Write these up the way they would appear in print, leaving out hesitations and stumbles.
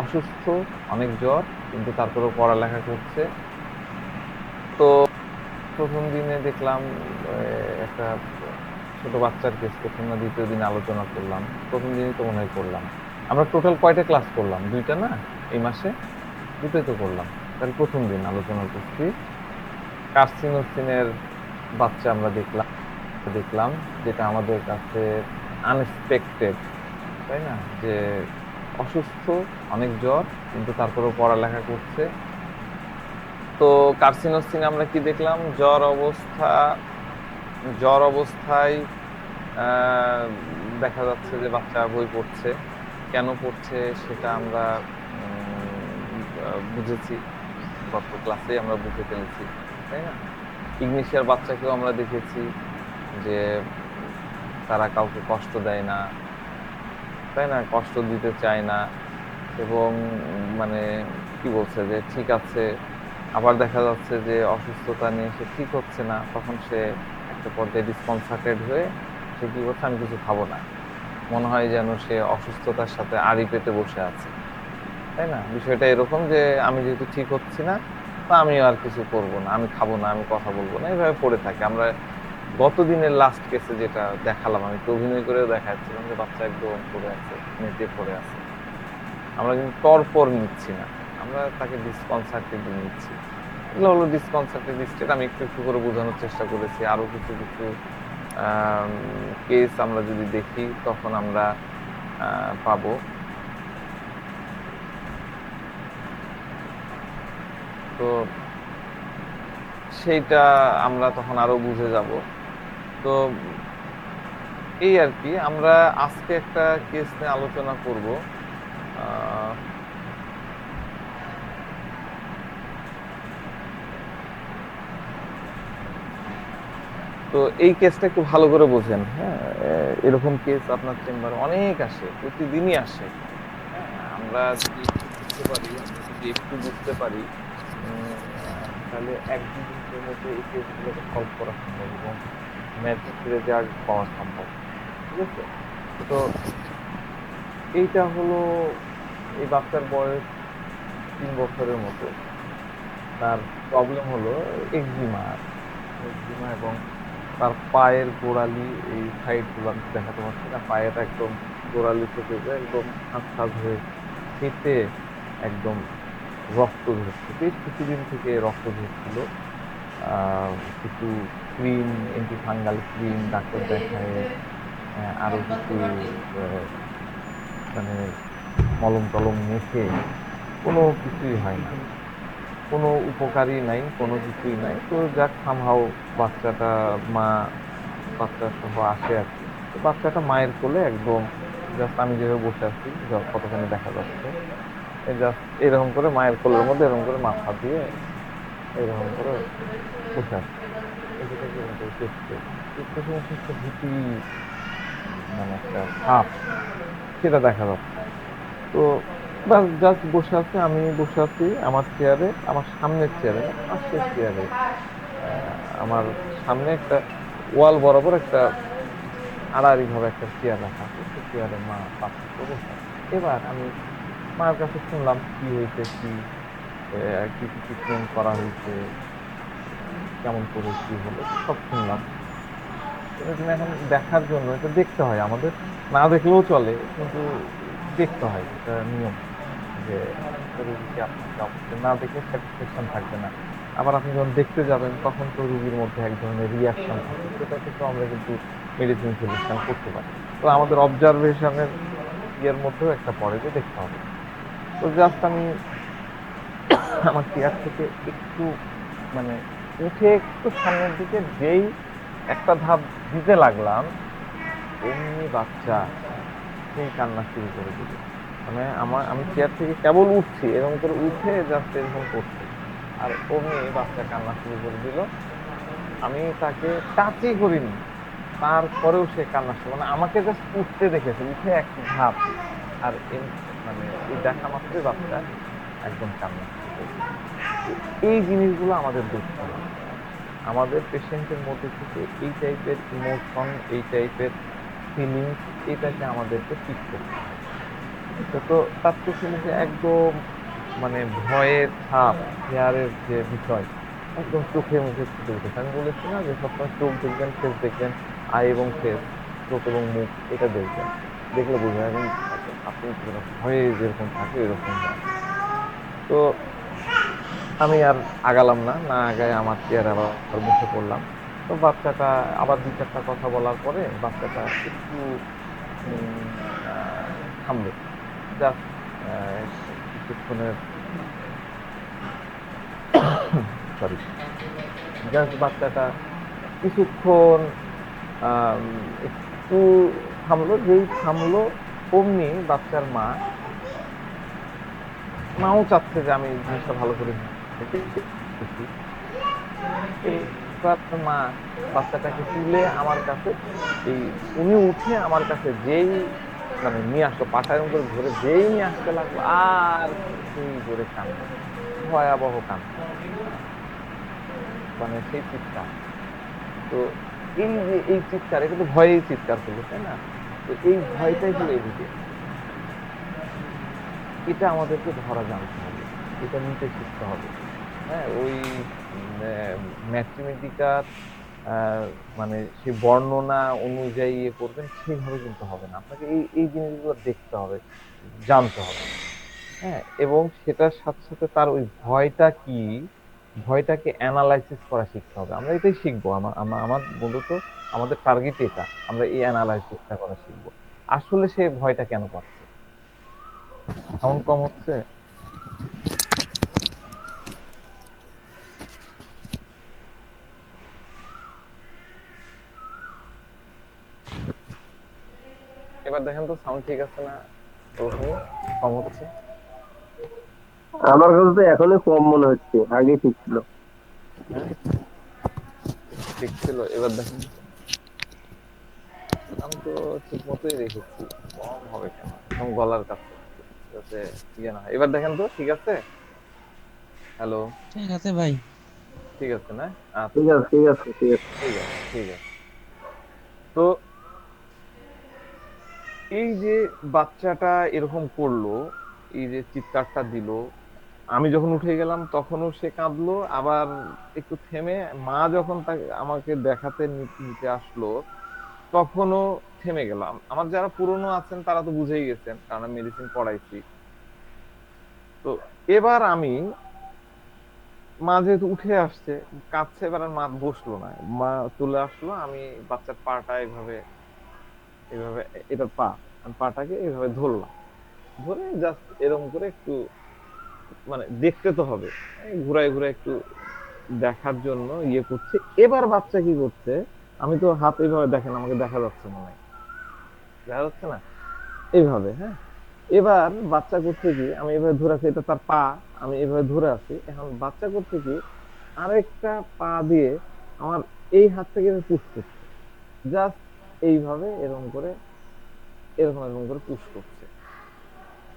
অসুস্থ, অনেক জ্বর, কিন্তু তারপরেও পড়ালেখা করছে। তো প্রথম দিনে দেখলাম একটা ছোট বাচ্চার কেস প্রথম না দ্বিতীয় দিন আলোচনা করলাম। প্রথম দিনই তো মনে হয় করলাম। আমরা টোটাল কয়টা ক্লাস করলাম? দুইটা না এই মাসে? দুটোই তো করলাম। তাহলে প্রথম দিন আলোচনা করছি কার্সিনোসিনের বাচ্চা আমরা দেখলাম দেখলাম যেটা আমাদের কাছে আনএক্সপেক্টেড, তাই না? যে অসুস্থ, অনেক জ্বর, কিন্তু তারপরেও পড়ালেখা করছে। তো কার্সিনোসিন আমরা কি দেখলাম? জ্বর অবস্থায় আহ, দেখা যাচ্ছে যে বাচ্চা বই পড়ছে। কেন পড়ছে সেটা আমরা বুঝেছি, গত ক্লাসে আমরা বুঝে ফেলেছি, তাই না? ইগনিশিয়ার বাচ্চাকেও আমরা দেখেছি যে তারা কাউকে কষ্ট দেয় না, তাই না? কষ্ট দিতে চায় না, এবং মানে কি বলছে যে ঠিক আছে। আবার দেখা যাচ্ছে যে অসুস্থতা নিয়ে সে ঠিক হচ্ছে না, তখন সে একটা পর্যায়ে ডিসকনসার্টেড হয়ে সে কি করছে, আমি কিছু খাবো না। মনে হয় যেন সে অসুস্থতার সাথে আড়ি পেতে বসে আছে, তাই না? বিষয়টা এরকম যে আমি যেহেতু ঠিক হচ্ছি না, তো আমিও আর কিছু করব না, আমি খাবো না, আমি কথা বলবো না, এইভাবে পড়ে থাকে। আমরা গত দিনের লাস্ট কেসে যেটা দেখালাম, আমি তো অভিনয় করেও দেখাচ্ছিলাম যে বাচ্চা একদম পড়ে আছে, মেঝে পড়ে আছে। আমরা কিন্তু তরপর নিচ্ছি না, আমরা তাকে ডিসকনসার্টেড নিচ্ছি। এগুলো হলো ডিসকনসার্টেড স্টেট। আমি একটু একটু করে বোঝানোর চেষ্টা করেছি। আরো কিছু কিছু কেস আমরা যদি দেখি তখন আমরা পাবো। তো সেইটা আমরা তখন আরো বুঝে যাব। তো এই আর কি, আমরা আজকে একটা কেস নিয়ে আলোচনা করব। আহ তো এই কেসটা একটু ভালো করে বোঝেন, হ্যাঁ? এরকম কেস আপনার চেম্বারে অনেক আসে, প্রতিদিনই আসে। হ্যাঁ, আমরা যদি একটু বুঝতে পারি, আমরা যদি একটু বুঝতে পারি, তাহলে এক দুই দিনের মধ্যে এই কেসগুলোকে সলভ করা সম্ভব এবং ম্যাজিক রেজাল্ট পাওয়া সম্ভব। ঠিক আছে? তো এইটা হলো, এই বাচ্চার বয়স 3 বছরের মতো। তার প্রবলেম হলো এক্সিমা। এক্সিমা এবং তার পায়ের গোড়ালি, এই সাইড গুলো আমি দেখাতে পারছি না, পায়ের একদম গোড়ালি থেকে যে একদম খাঁজ হয়ে ফেটে একদম রক্ত ঝরছে। বেশ কিছুদিন থেকে রক্ত ঝরছিল। আহ কিছু cream, anti fungal cream doctor দেখায়, আরো কিছু আহ, মানে মলম টলম মেখে কোনো কিছুই হয় না, কোনো উপকারই নাই, কোনো কিছুই নাই। তো যাক, সামহাও বাচ্চাটা মা বাচ্চা সহ আসে আর কি। তো বাচ্চাটা মায়ের কোলে একদম, জাস্ট আমি যেভাবে বসে আছি, কতখানি দেখা যাচ্ছে, জাস্ট এরকম করে মায়ের কোলের মধ্যে এরকম করে মাথা দিয়ে এরকম করে বসে আছে। এই যেটা কি বলতো, চোখে মুখে একটা ভীতি, মানে একটা ভাব, সেটা দেখা যাচ্ছে। তো বাস জাস্ট বসে আছে, আমি বসে আছি আমার চেয়ারে, আমার সামনের চেয়ারে না, পাশের চেয়ারে। আমার সামনে একটা ওয়াল বরাবর একটা আড়াআড়ি ভাবে একটা চেয়ার রাখা আছে, সেই চেয়ারে মা বাচ্চা বসে আছে। এবার আমি মার কাছে শুনলাম কি হয়েছে, কি কি ট্রিটমেন্ট করা হয়েছে, কেমন করে কি হলো, সব শুনলাম। এরকম এখন দেখার জন্য এটা দেখতে হয় আমাদের, না দেখলেও চলে, কিন্তু দেখতে হয়, এটা নিয়ম। যে একটা রুগীকে আপনাকে অবশ্যই না দেখে স্যাটিসফ্যাকশন থাকবে না। আবার আপনি যখন দেখতে যাবেন তখন তো রুগীর মধ্যে এক ধরনের রিয়াকশন থাকে, সেটা থেকে আমরা কিন্তু মেডিসিন সলিউশন করতে পারি। তো আমাদের অবজারভেশনের ইয়ের মধ্যেও একটা পড়ে যে দেখতে হবে। তো জাস্ট আমি আমার চেয়ার থেকে একটু, মানে উঠে একটু সামনের দিকে যেই একটা ধাপ দিতে লাগলাম, অমনি বাচ্চা সেই কান্না শুরু করে দিল। মানে আমি চেয়ার থেকে কেবল উঠছি, এরকম করে উঠে জাস্ট এরকম করছি, আর অমনি বাচ্চা কান্না শুরু করে দিল। আমি তাকে টাচই করিনি, তারপরেও সে কান্না শুরু, মানে আমাকে জাস্ট উঠতে দেখেছে, উঠে এক ধাপ, আর মানে এই দেখা মাত্রই বাচ্চা একদম কান্না শুরু করে দিল। তো এই জিনিসগুলো আমাদের দেখতে হবে। আমাদের পেশেন্টের মধ্যে থেকে এই টাইপের ইমোশন, এই টাইপের ফিলিংস, এটাকে আমাদেরকে পিক করতে হয়। তো তার চোখে মুখে একদম মানে ভয়ের ছাপ, ফেয়ারের যে বিষয় একদম চোখে মুখে ফুটে উঠেছে। আমি বলেছি না যে সবসময় চোখ দেখবেন, ফেস দেখবেন, আই এবং ফেস, চোখ এবং মুখ এটা দেখবেন, দেখলে বুঝবেন এবং আপনি পুরো ভয়ে যেরকম থাকে এরকম হয়ে আছে। তো আমি আর আগালাম না, না আগায় আমার চেয়ারে আবার বসে পড়লাম। তো বাচ্চাটা আবার দুই চারটা কথা বলার পরে বাচ্চাটা একটু উম, থামলো, জাস্ট কিছুক্ষণের, সরি, জাস্ট বাচ্চাটা কিছুক্ষণ আম, একটু থামলো। যেই থামলো অমনি বাচ্চার মাও চাচ্ছে যে আমি জিনিসটা ভালো করে দেখি। এবার মা বাচ্চাটাকে তুলে আমার কাছে, এই উনি উঠে আমার কাছে যেই মানে নিয়ে আসলো, পাটা এরকম করে ধরে যেই নিয়ে আসতে লাগলো, আর সেই জোরে কান্না, ভয়াবহ কান্না, মানে সেই চিৎকার। তো এই যে এই চিৎকার, এটা তো ভয়েই চিৎকার করলো, তাই না? তো এই ভয়টাই হলো এভিডেন্স। এটা আমাদেরকে ধরা জানতে হবে, এটা নিতে শিখতে হবে। হ্যাঁ, ওই ম্যাথমেটিকার মানে সেই বর্ণনা অনুযায়ী ইয়ে করবেন সেইভাবে কিন্তু হবে না, আপনাকে এই এই জিনিসগুলো দেখতে হবে, জানতে হবে। হ্যাঁ, এবং সেটার সাথে সাথে তার ওই ভয়টা কি, ভয়টাকে অ্যানালাইসিস করা শিখতে হবে। আমরা এটাই শিখবো, আমার আমার আমার মূলত আমাদের টার্গেট এটা, আমরা এই অ্যানালাইসিসটা করা শিখবো। আসলে সে ভয়টা কেন পাচ্ছে। সাউন্ড কম হচ্ছে? এবার দেখেন তো সাউন্ড ঠিক আছে না, ওরকমই কম হচ্ছে? আমার কাছে তো এখনই কম মনে হচ্ছে, আগে ঠিক ছিল। হ্যাঁ, ঠিক ছিল। এবার দেখেন তো, আমি তো ঠিক মতোই রেখেছি, কম হবে কেন, একদম গলার কাছে, যাতে ইয়ে না হয়। এবার দেখেন তো ঠিক আছে? হ্যালো? ঠিক আছে ভাই। ঠিক আছে না? ঠিক আচ্ছা, আছে, ঠিক আছে, ঠিক আছে। ঠিক আছে, ঠিক আছে। তো এই যে বাচ্চাটা এরকম করলো, এই যে চিৎকারটা দিল, আমি যখন উঠে গেলাম তখনও সে কাঁদলো, আবার একটু থেমে মা যখন তাকে আমাকে দেখাতে নিতে আসলো তখনও থেমে গেলাম। আমার যারা পুরনো আছেন তারা তো বুঝেই গেছেন, কারণ আমি মেডিসিন পড়াইছি। তো এবার আমি, মা যেহেতু উঠে আসছে, কাঁদছে, এবার আর মা বসলো না, মা চলে আসলো। আমি বাচ্চার পাটা এইভাবে এইভাবে, এটার পা, আমি পাটাকে এইভাবে ধরলাম, ধরে জাস্ট এরকম করে একটু মানে দেখতে তো হবে, এই ঘুরায় ঘুরায় একটু দেখার জন্য ইয়ে করছে। এবার বাচ্চা কি করছে, আমি তো হাত এইভাবে, দেখেন আমাকে দেখা যাচ্ছে মনে হয়, দেখা যাচ্ছে না, এইভাবে, হ্যাঁ। এবার বাচ্চা করছে কি, আমি এভাবে ধরে আছি, এটা তার পা, আমি এভাবে ধরে আছি। এখন বাচ্চা করছে কি, আরেকটা পা দিয়ে আমার এই হাত থেকে পুশ করছে, জাস্ট এইভাবে এরকম করে, এরকম এরকম করে পুশ করছে।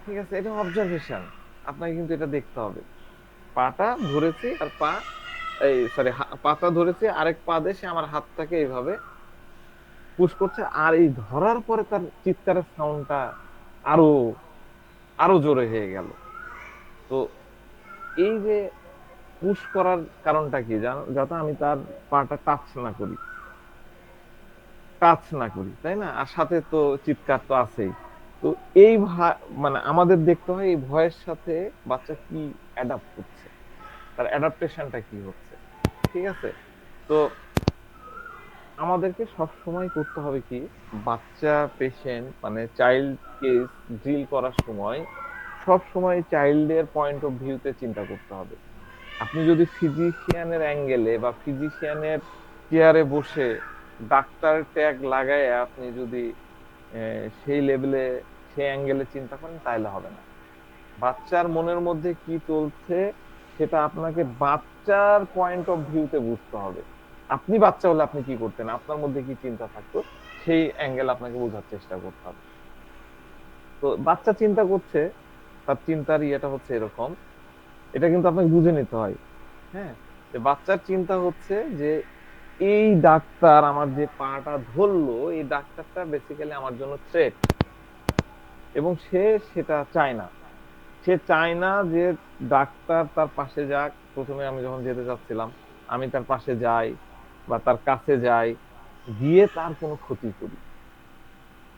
ঠিক আছে, এটা অবজারভেশন, আপনাকে কিন্তু এটা দেখতে হবে। পাটা ধরেছি আর পা, এই সরি, পাটা ধরেছি, আরেক পা দিয়ে সে আমার হাতটাকে এইভাবে পুশ করছে, আর এই ধরার পরে তার চিৎকারের সাউন্ডটা আরো আরো জোরে হয়ে গেল। তো এই যে পুশ করার কারণটা কি জানো, যাতে আমি তার পাটা টাচ না করি, তাই না? আর সাথে তো চিৎকার তো আছেই। তো এই মানে আমাদের দেখতে হয় এই ভয়ের সাথে বাচ্চা কি অ্যাডাপ্ট করছে, তার অ্যাডাপ্টেশনটা কি হচ্ছে। ঠিক আছে? তো আমাদেরকে সব সময় করতে হবে কি, বাচ্চা পেশেন্ট মানে চাইল্ড কেস ডিল করার সময় সব সময় চাইল্ডের পয়েন্ট অফ ভিউতে চিন্তা করতে হবে। আপনি যদি ফিজিশিয়ানের অ্যাঙ্গেলে বা ফিজিশিয়ানের চেয়ারে বসে ডাক্তার ট্যাগ লাগায় আপনি যদি সেই লেভেলে, সেই অ্যাঙ্গেলে চিন্তা করেন, তাহলে হবে না। বাচ্চার মনের মধ্যে কি চলছে সেটা আপনাকে বাচ্চার পয়েন্ট অফ ভিউতে বুঝতে হবে। আপনি বাচ্চা হলে আপনি কি করতেন, আপনার মধ্যে কি চিন্তা থাকতো, সেই অ্যাঙ্গেল আপনাকে বোঝার চেষ্টা করতে হবে। তো বাচ্চা চিন্তা করছে, তার চিন্তার ইয়েটা হচ্ছে এরকম, এটা কিন্তু আপনাকে বুঝে নিতে হয়। হ্যাঁ, যে বাচ্চার চিন্তা হচ্ছে যে এই ডাক্তার আমার যে পাটা ধরলো, এই ডাক্তারটা বেসিক্যালি আমার জন্য থ্রেট। এবং সে সেটা চায় না। সে চায় না যে ডাক্তার তার পাশে যাক। প্রথমে আমি যখন যেতে চাচ্ছিলাম, আমি তার পাশে যাই বা তার কাছে যাই, গিয়ে তার কোনো ক্ষতি করি।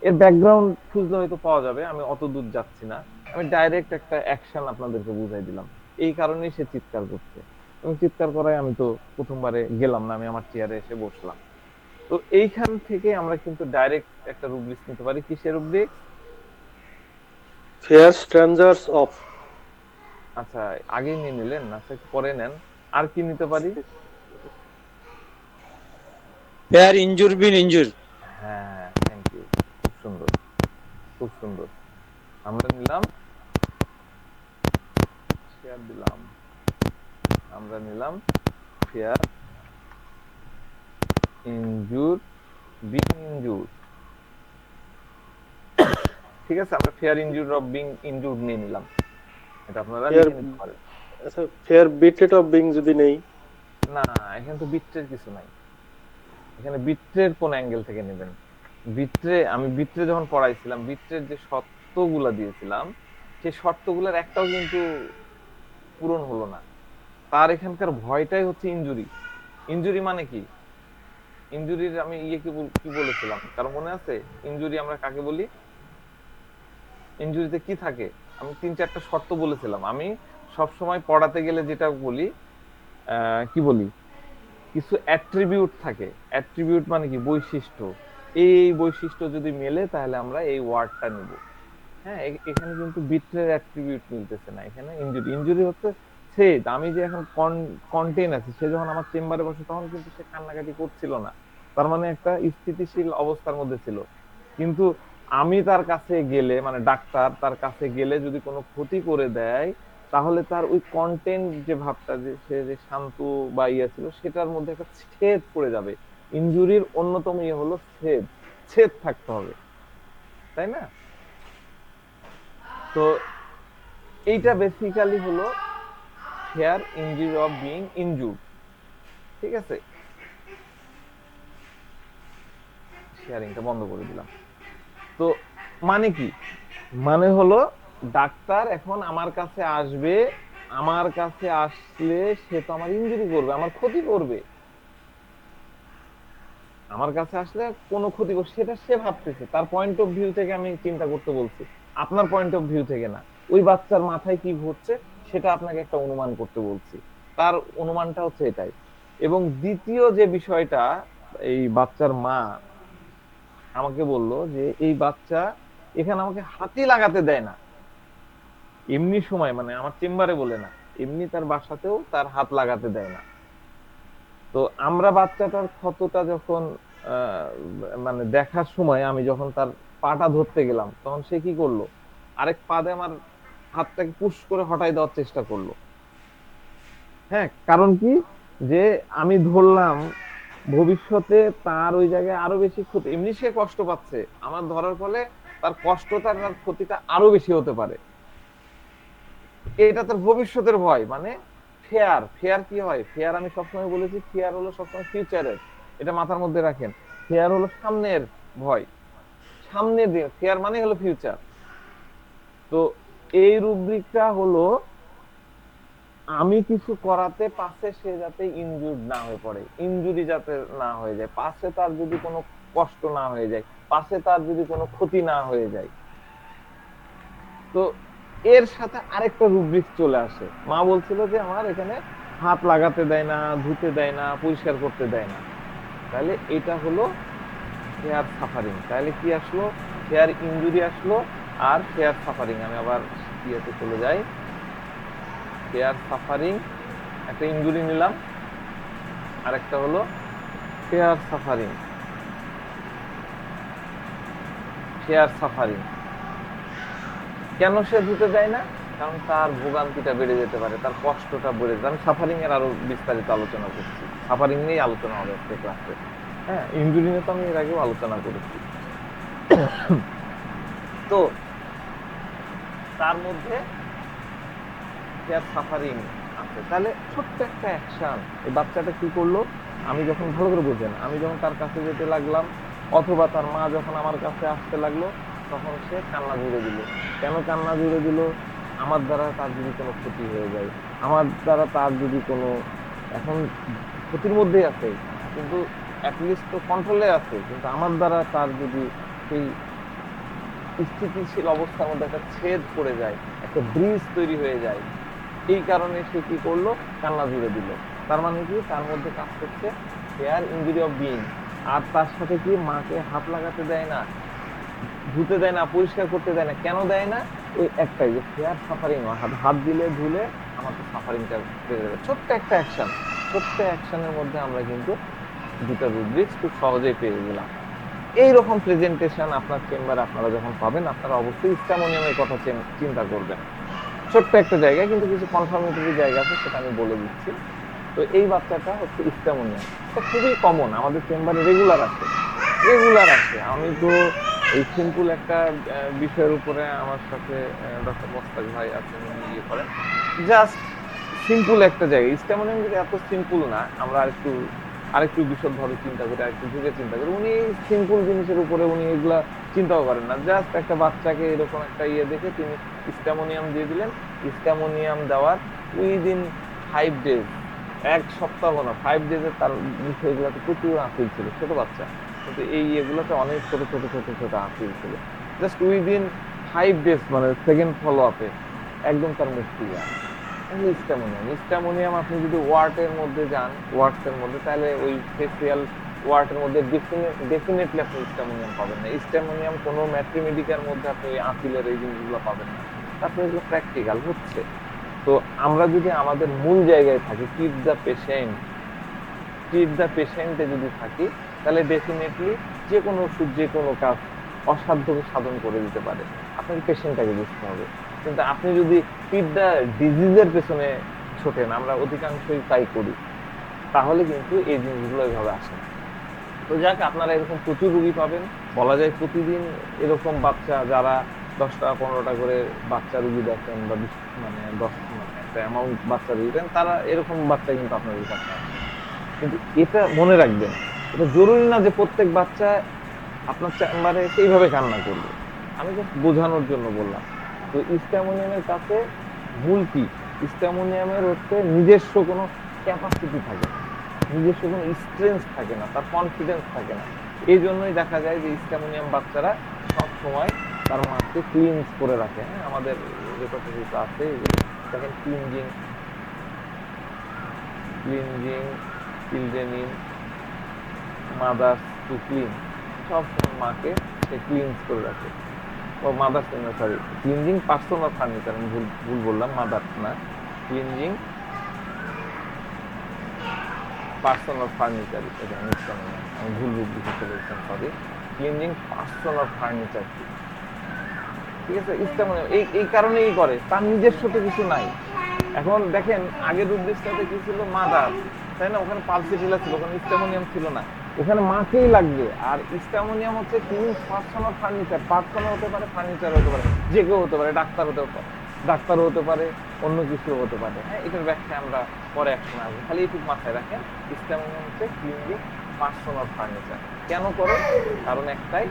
এর ব্যাকগ্রাউন্ড খুঁজলে হয়তো পাওয়া যাবে, আমি অত দূর যাচ্ছি না। আমি ডাইরেক্ট একটা অ্যাকশন আপনাদেরকে বুঝাই দিলাম। এই কারণেই সে চিৎকার করছে, এবং চিৎকার করায় আমি তো প্রথমবারে গেলাম না, আমি আমার চেয়ারে এসে বসলাম। তো এইখান থেকে আমরা কিন্তু ডাইরেক্ট একটা রুব্রিক নিতে পারি। কিসের রুব্রিক? Fair strangers of. আচ্ছা, আগেই নিয়ে নিলেন না, আচ্ছা একটু পরে নেন। আর কি নিতে পারি? ফেয়ার ইনজুর বিন ইনজুর। হ্যাঁ, থ্যাংক ইউ, খুব সুন্দর, খুব সুন্দর। আমরা নিলাম, শেয়ার দিলাম, আমরা নিলাম ফেয়ার ইনজুর বিং ইনজুর। ঠিক আছে, আমরা fair injury of being injury নিয়ে নিলাম। এটা আপনারা ফেয়ার, লিখে নিতে পারেন। আচ্ছা ফেয়ার বিট্রেট অফ বিং যদি নেই? না, এখানে তো বিট্রের কিছু নাই। এখানে বিট্রের কোন অ্যাঙ্গেল থেকে নেবেন? আমি বিট্রে যখন পড়াইছিলাম, বিট্রের যে শর্তগুলা দিয়েছিলাম, সেই শর্তগুলোর একটাও কিন্তু পূরণ হলো না। তার এখানকার ভয়টাই হচ্ছে ইনজুরি। ইনজুরি মানে কি? ইনজুরির আমি কি বলেছিলাম, কারো মনে আছে? ইনজুরি আমরা কাকে বলি? ইনজুরিতে কি থাকে? আমি 3-4টা শর্ত বলেছিলাম। আমি সব সময় পড়াতে গেলে যেটা বলি, কি বলি, কিছু অ্যাট্রিবিউট থাকে। অ্যাট্রিবিউট মানে কি? বৈশিষ্ট্য। এই বৈশিষ্ট্য যদি মেলে তাহলে আমরা এই ওয়ার্ডটা নিব। হ্যাঁ, এখানে কিন্তু বিট্রের অ্যাট্রিবিউট মিলতেছে না। এখানে ইনজুরি, ইনজুরি হচ্ছে ছেদ। আমি যে এখন কন্টেন আছি, সে যখন আমার চেম্বারে বসে তখন কিন্তু সে কান্নাকাটি করছিল না, তার মানে একটা স্থিতিশীল অবস্থার মধ্যে ছিল। কিন্তু আমি তার কাছে গেলে, মানে ডাক্তার তার কাছে গেলে যদি কোনো ক্ষতি করে দেয়, তাহলে তার ওই কন্টেন্ট যে ভাবটা, যে সে যে শান্ত বা ইয়ে ছিল, সেটার মধ্যে একটা ছেদ পড়ে যাবে। ইনজুরির অন্যতম ইয়ে হলো ছেদ। ছেদ থাকতে হবে, তাই না? তো এইটা বেসিক্যালি হলো hair injury of being injured. ঠিক আছে, শেয়ারিংটা বন্ধ করে দিলাম। তো মানে কি? মানে হলো ডাক্তার এখন আমার কাছে আসবে, আমার কাছে আসলে সে তো আমার ইনজুরি করবে, আমার ক্ষতি করবে। আমার কাছে আসলে কোনো ক্ষতি করবে সেটা সে ভাবতেছে, তার পয়েন্ট অফ ভিউ থেকে আমি চিন্তা করতে বলছি, আপনার পয়েন্ট অফ ভিউ থেকে না। ওই বাচ্চার মাথায় কি ঘটছে সেটা আপনাকে একটা অনুমান করতে বলছি। তার অনুমানটা হচ্ছে এটাই। এবং দ্বিতীয় যে বিষয়টা, এই বাচ্চার মা আমাকে বলল যে এই বাচ্চা এখানে আমাকে হাতই লাগাতে দেয় না। এমনি সময়, মানে আমার চেম্বারে বলে না, এমনি তার বাসাতেও তার হাত লাগাতে দেয় না। তো আমরা বাচ্চাটার ক্ষতটা যখন আহ, মানে দেখার সময় আমি যখন তার পাটা ধরতে গেলাম, তখন সে কি করলো? আরেক পা দিয়ে আমার হাতটাকে পুশ করে হটাই দেওয়ার চেষ্টা করলো। হ্যাঁ, কারণ কি? যে আমি ধরলাম, ভবিষ্যতে তার ওই জায়গায় আরো বেশি ক্ষতি, এমনি সে কষ্ট পাচ্ছে, আমার ধরার ফলে তার কষ্টটা, তার ক্ষতিটা আরো বেশি হতে পারে। এটা তার ভবিষ্যতের ভয়। মানে ফেয়ার, ফেয়ার কি হয়? ফেয়ার আমি সবসময় বলেছি, ফেয়ার হলো সবসময় ফিউচারের। এটা মাথার মধ্যে রাখেন। ফেয়ার হলো সামনের ভয়, সামনের দিন। ফেয়ার মানে হলো ফিউচার। তো এই রুব্রিকটা হলো আমি কিছু করাতে পাশে সে যাতে ইনজুর্ড না হয়ে পড়ে, ইনজুরি যাতে না হয়ে যায়, পাশে তার যদি কোনো কষ্ট না হয়ে যায়, পাশে তার যদি কোনো ক্ষতি না হয়ে যায়। তো এর সাথে আরেকটা রুব্রিক চলে আসে। মা বলছিল যে আমার এখানে হাত লাগাতে দেয় না, ধুতে দেয় না, পরিষ্কার করতে দেয় না। তাহলে এটা হলো হেয়ার সাফারিং। তাহলে কি আসলো? হেয়ার ইনজুরি আসলো আর হেয়ার সাফারিং। আমি আবার ইয়েতে চলে যাই। হেয়ার সাফারিং, একটা ইনজুরি নিলাম, আর একটা হলো হেয়ার সাফারিং। হেয়ার সাফারিং কেন সে ধুতে দেয় না? কারণ তার ভোগান্তিটা বেড়ে যেতে পারে, তার কষ্টটা বেড়ে যেতে। আমি সাফারিং এর আরো বিস্তারিত আলোচনা করছি, সাফারিং নিয়েই আলোচনা হবে আজকে ক্লাসে। হ্যাঁ, ইনজুরি নিয়ে তো আমি এর আগেও আলোচনা করেছি। তো তার মধ্যে হেয়ার সাফারিং আছে। তাহলে ছোট্ট একটা অ্যাকশন, এই বাচ্চাটা কি করলো? আমি যখন, ভালো করে বুঝেন, আমি যখন তার কাছে যেতে লাগলাম, অথবা তার মা যখন আমার কাছে আসতে লাগলো, তখন সে কান্না জুড়ে দিল। কেন কান্না জুড়ে দিল? আমার দ্বারা তার যদি কোনো ক্ষতি হয়ে যায়, আমার দ্বারা তার যদি কোনো, এখন ক্ষতির মধ্যেই আছে কিন্তু অ্যাটলিস্ট তো কন্ট্রোলে আছে, কিন্তু আমার দ্বারা তার যদি সেই স্থিতিশীল অবস্থার মধ্যে একটা ছেদ পড়ে যায়, একটা ব্রিজ তৈরি হয়ে যায়, এই কারণে সে কি করলো? কান্না জুড়ে দিল। তার মানে কি? তার মধ্যে কাজ করছে ফেয়ার ইনজুরি অফ বিইং। আর তার সাথে কি মাকে হাত লাগাতে দেয় না, ধুতে দেয় না, পরিষ্কার করতে দেয় না। কেন দেয় না? ওই একটাই, যে ফেয়ার সাফারিং, হাত হাত দিলে ধুলে আমার তো সাফারিংটা বেড়ে যাবে। ছোট্ট একটা অ্যাকশন, ছোট্ট অ্যাকশনের মধ্যে আমরা কিন্তু দুটো রুব্রিক্স খুব সহজেই পেয়ে গেলাম। এইরকম প্রেজেন্টেশন আপনার চেম্বারে আপনারা যখন পাবেন, আপনারা অবশ্যই স্ট্যামোনিয়ামের কথা চিন্তা করবেন। ছোট্ট একটা জায়গায় কিন্তু কিছু কনফার্মেটরি জায়গা আছে, সেটা আমি বলে দিচ্ছি। তো এই বাচ্চাটা হচ্ছে স্ট্যামোনিয়াম, এটা খুবই কমন, আমাদের চেম্বারে রেগুলার আছে, রেগুলার আছে। আমি তো এই সিম্পল একটা বিষয়ের উপরে আমার সাথে ডক্টর মোস্তাক ভাই আছেন, উনি ইয়ে করেন জাস্ট সিম্পল একটা জায়গা। স্ট্যামোনিয়াম যদি এত সিম্পল না, আমরা আরেকটু বিশদভাবে চিন্তা করি, আরেকটু ঢুকে চিন্তা করি। উনি সিম্পল জিনিসের উপরে উনি এগুলা চিন্তাও করেন না, জাস্ট একটা বাচ্চাকে এরকম একটা ইয়ে দেখে তিনি স্ট্যামোনিয়াম দিয়ে দিলেন। স্ট্যামোনিয়াম দেওয়ার উইদিন 5 days, 1 সপ্তাহ না, 5 days তার মুখে এগুলাতে প্রচুর আঁকিল ছিল, ছোট বাচ্চা, কিন্তু এই এগুলোতে অনেক ছোট ছোট ছোট ছোট আঁকিল ছিল। জাস্ট উইদিন 5 days, মানে সেকেন্ড ফলো আপে একদম তার মুখ ক্লিয়ার। স্ট্যামোনিয়াম, স্ট্যামোনিয়াম আপনি যদি ওয়ার্টের মধ্যে যান, ওয়ার্টসের মধ্যে, তাহলে ওই ফেসিয়াল ওয়ার্টের মধ্যে ডেফিনেটলি আপনি স্ট্যামোনিয়াম পাবেন না। স্ট্যামোনিয়াম কোনো ম্যাট্রিমেডিকার মধ্যে আপনি আপিলের এই জিনিসগুলো পাবেন না। তারপরে এগুলো প্র্যাকটিক্যাল হচ্ছে। তো আমরা যদি আমাদের মূল জায়গায় থাকি, keep the patient, keep the পেশেন্টে যদি থাকি, তাহলে ডেফিনেটলি যে কোনো ওষুধ, যে কোনো কাজ অসাধ্যকে সাধন করে দিতে পারে। আপনাকে পেশেন্টটাকে বুঝতে হবে। কিন্তু আপনি যদি কিপ দ্য ডিজিজের পেছনে ছোটেন, আমরা অধিকাংশই তাই করি, তাহলে কিন্তু এই জিনিসগুলো এইভাবে আসে না। তো যাক, আপনারা এরকম প্রচুর রুগী পাবেন, বলা যায় প্রতিদিন এরকম বাচ্চা, যারা 10টা 15টা করে বাচ্চা রুগী দেখেন, বা মানে 10 মানে একটা অ্যামাউন্ট বাচ্চা রুগী দেন, তারা এরকম বাচ্চা কিন্তু আপনাদের কাছে আসে। কিন্তু এটা মনে রাখবেন, এটা জরুরি না যে প্রত্যেক বাচ্চা আপনার চেম্বারে সেইভাবে কান্না করবে। আমি জাস্ট বোঝানোর জন্য বললাম। তো স্ট্যামোনিয়ামের কাছে মূল কি? স্ট্যামোনিয়ামের হচ্ছে নিজস্ব কোনো ক্যাপাসিটি থাকে না, নিজস্ব কোনো স্ট্রেংথ থাকে না, তার কনফিডেন্স থাকে না। এই জন্যই দেখা যায় যে স্ট্যামোনিয়াম বাচ্চারা সব সময় তার মাকে ক্লিনস করে রাখে। হ্যাঁ, আমাদের রেকর্ড আছে, দেখেন cleansing, cleansing, children in, mother's to clean, সব সময় মাকে সে ক্লিনস করে রাখে। ও মাদার্স না, সরি, ক্লিনজিং পার্সোনাল ফার্নিচার, আমি ভুল ভুল বললাম, মাদার্স না, ক্লিনজিং পার্সোনাল ফার্নিচার, এটা আমি ভুল লিখে চলেছিলাম, সরি, ক্লিনজিং পার্সোনাল ফার্নিচার। ঠিক আছে, স্ট্যামোনিয়াম এই কারণেই করে, তার নিজস্ব তো কিছু নাই। এখন দেখেন আগের রুব্রিক্সটাতে কি ছিল? মাদার, তাই না? ওখানে পালসিটিলা ছিল, ওখানে স্ট্যামোনিয়াম ছিল না, ওখানে মাকেই লাগবে। আর স্ট্যামোনিয়াম হচ্ছে ক্লিন পার্সোনাল ফার্নিচার, পার্সোনাল হতে পারে, ফার্নিচার হতে পারে, যে কেউ হতে পারে, ডাক্তারও হতে পারে, অন্য কিছু হতে পারে। হ্যাঁ, এটার ব্যাখ্যা আমরা পরে একসময় আসবো, খালি একটু মাথায় রাখেন। স্ট্যামোনিয়াম হচ্ছে ক্লিনলি পার্সোনাল ফার্নিচার। কেন করে? কারণ একটাই,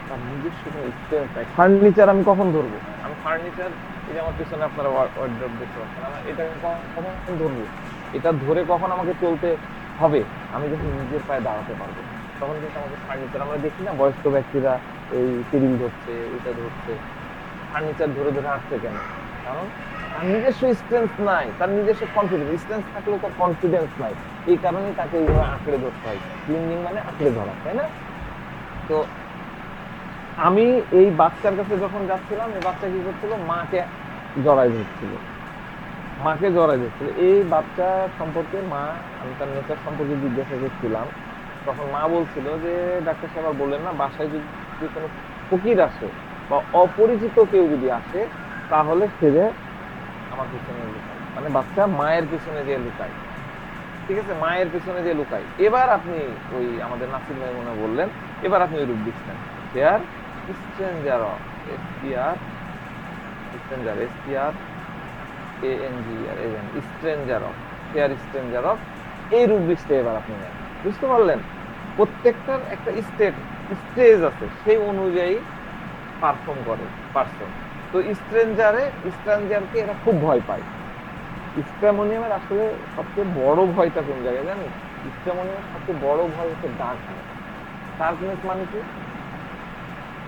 তার নিজস্ব কোনো স্ট্রেংথ নাই। ফার্নিচার আমি কখন ধরবো? আমি ফার্নিচার, এই যে আমার পিছনে আপনারা ওয়ার্ড্রপ দেখতে পাচ্ছেন, আমার এটা কখন ধরবো? এটা ধরে কখন আমাকে চলতে হবে? আমি যখন নিজের পায়ে দাঁড়াতে পারবো, তখন কিন্তু আমাকে ফার্নিচার, আমরা দেখি না বয়স্ক ব্যক্তিরা এই টেবিল ধরছে, এটা ধরছে, ফার্নিচার ধরে ধরে হাঁটছে কেন? কারণ তার নিজস্ব স্ট্রেংথ নাই, তার নিজস্ব কনফিডেন্স, স্ট্রেংথ থাকলেও তার কনফিডেন্স নাই। এই কারণেই তাকে এইভাবে আঁকড়ে ধরতে হয়। ক্লিনিং মানে আঁকড়ে ধরা, তাই না? তো আমি এই বাচ্চার কাছে যখন যাচ্ছিলাম, এই বাচ্চা কি করছিল? মাকে জড়াই ধরছিল, মাকে জড়াই ধরছিল। এই বাচ্চা সম্পর্কে আমি তার নেচার সম্পর্কে জিজ্ঞাসা করছিলাম, তখন মা বলছিল যে ডাক্তার সাহেব বললেন না, বাসায় যদি কোনো ফকির আসে বা অপরিচিত কেউ যদি আসে, তাহলে সে যে আমার পিছনে লুকায়, মানে বাচ্চা মায়ের পিছনে যে লুকায়। ঠিক আছে, মায়ের পিছনে যে লুকায়। এবার আপনি ওই আমাদের নাসির ভাই মনে বললেন, এবার আপনি ওই রূপ দিচ্ছেন, there stranger of, STR, stranger, STR ANGER, stranger of, there stranger of, এই রুব্রিক্সটা এবার আপনি নেন। বুঝতে পারলেন? প্রত্যেকটার একটা স্টেজ আছে, সেই অনুযায়ী পারফর্ম করে পারসন। তো স্ট্রেঞ্জারকে এরা খুব ভয় পায়। স্ট্যামোনিয়ামের আসলে সবচেয়ে বড় ভয়টা কোন জায়গায় জানেন? স্ট্যামোনিয়ামের সবচেয়ে বড় ভয় হচ্ছে ডার্কনেস। ডার্কনেস মানে কি?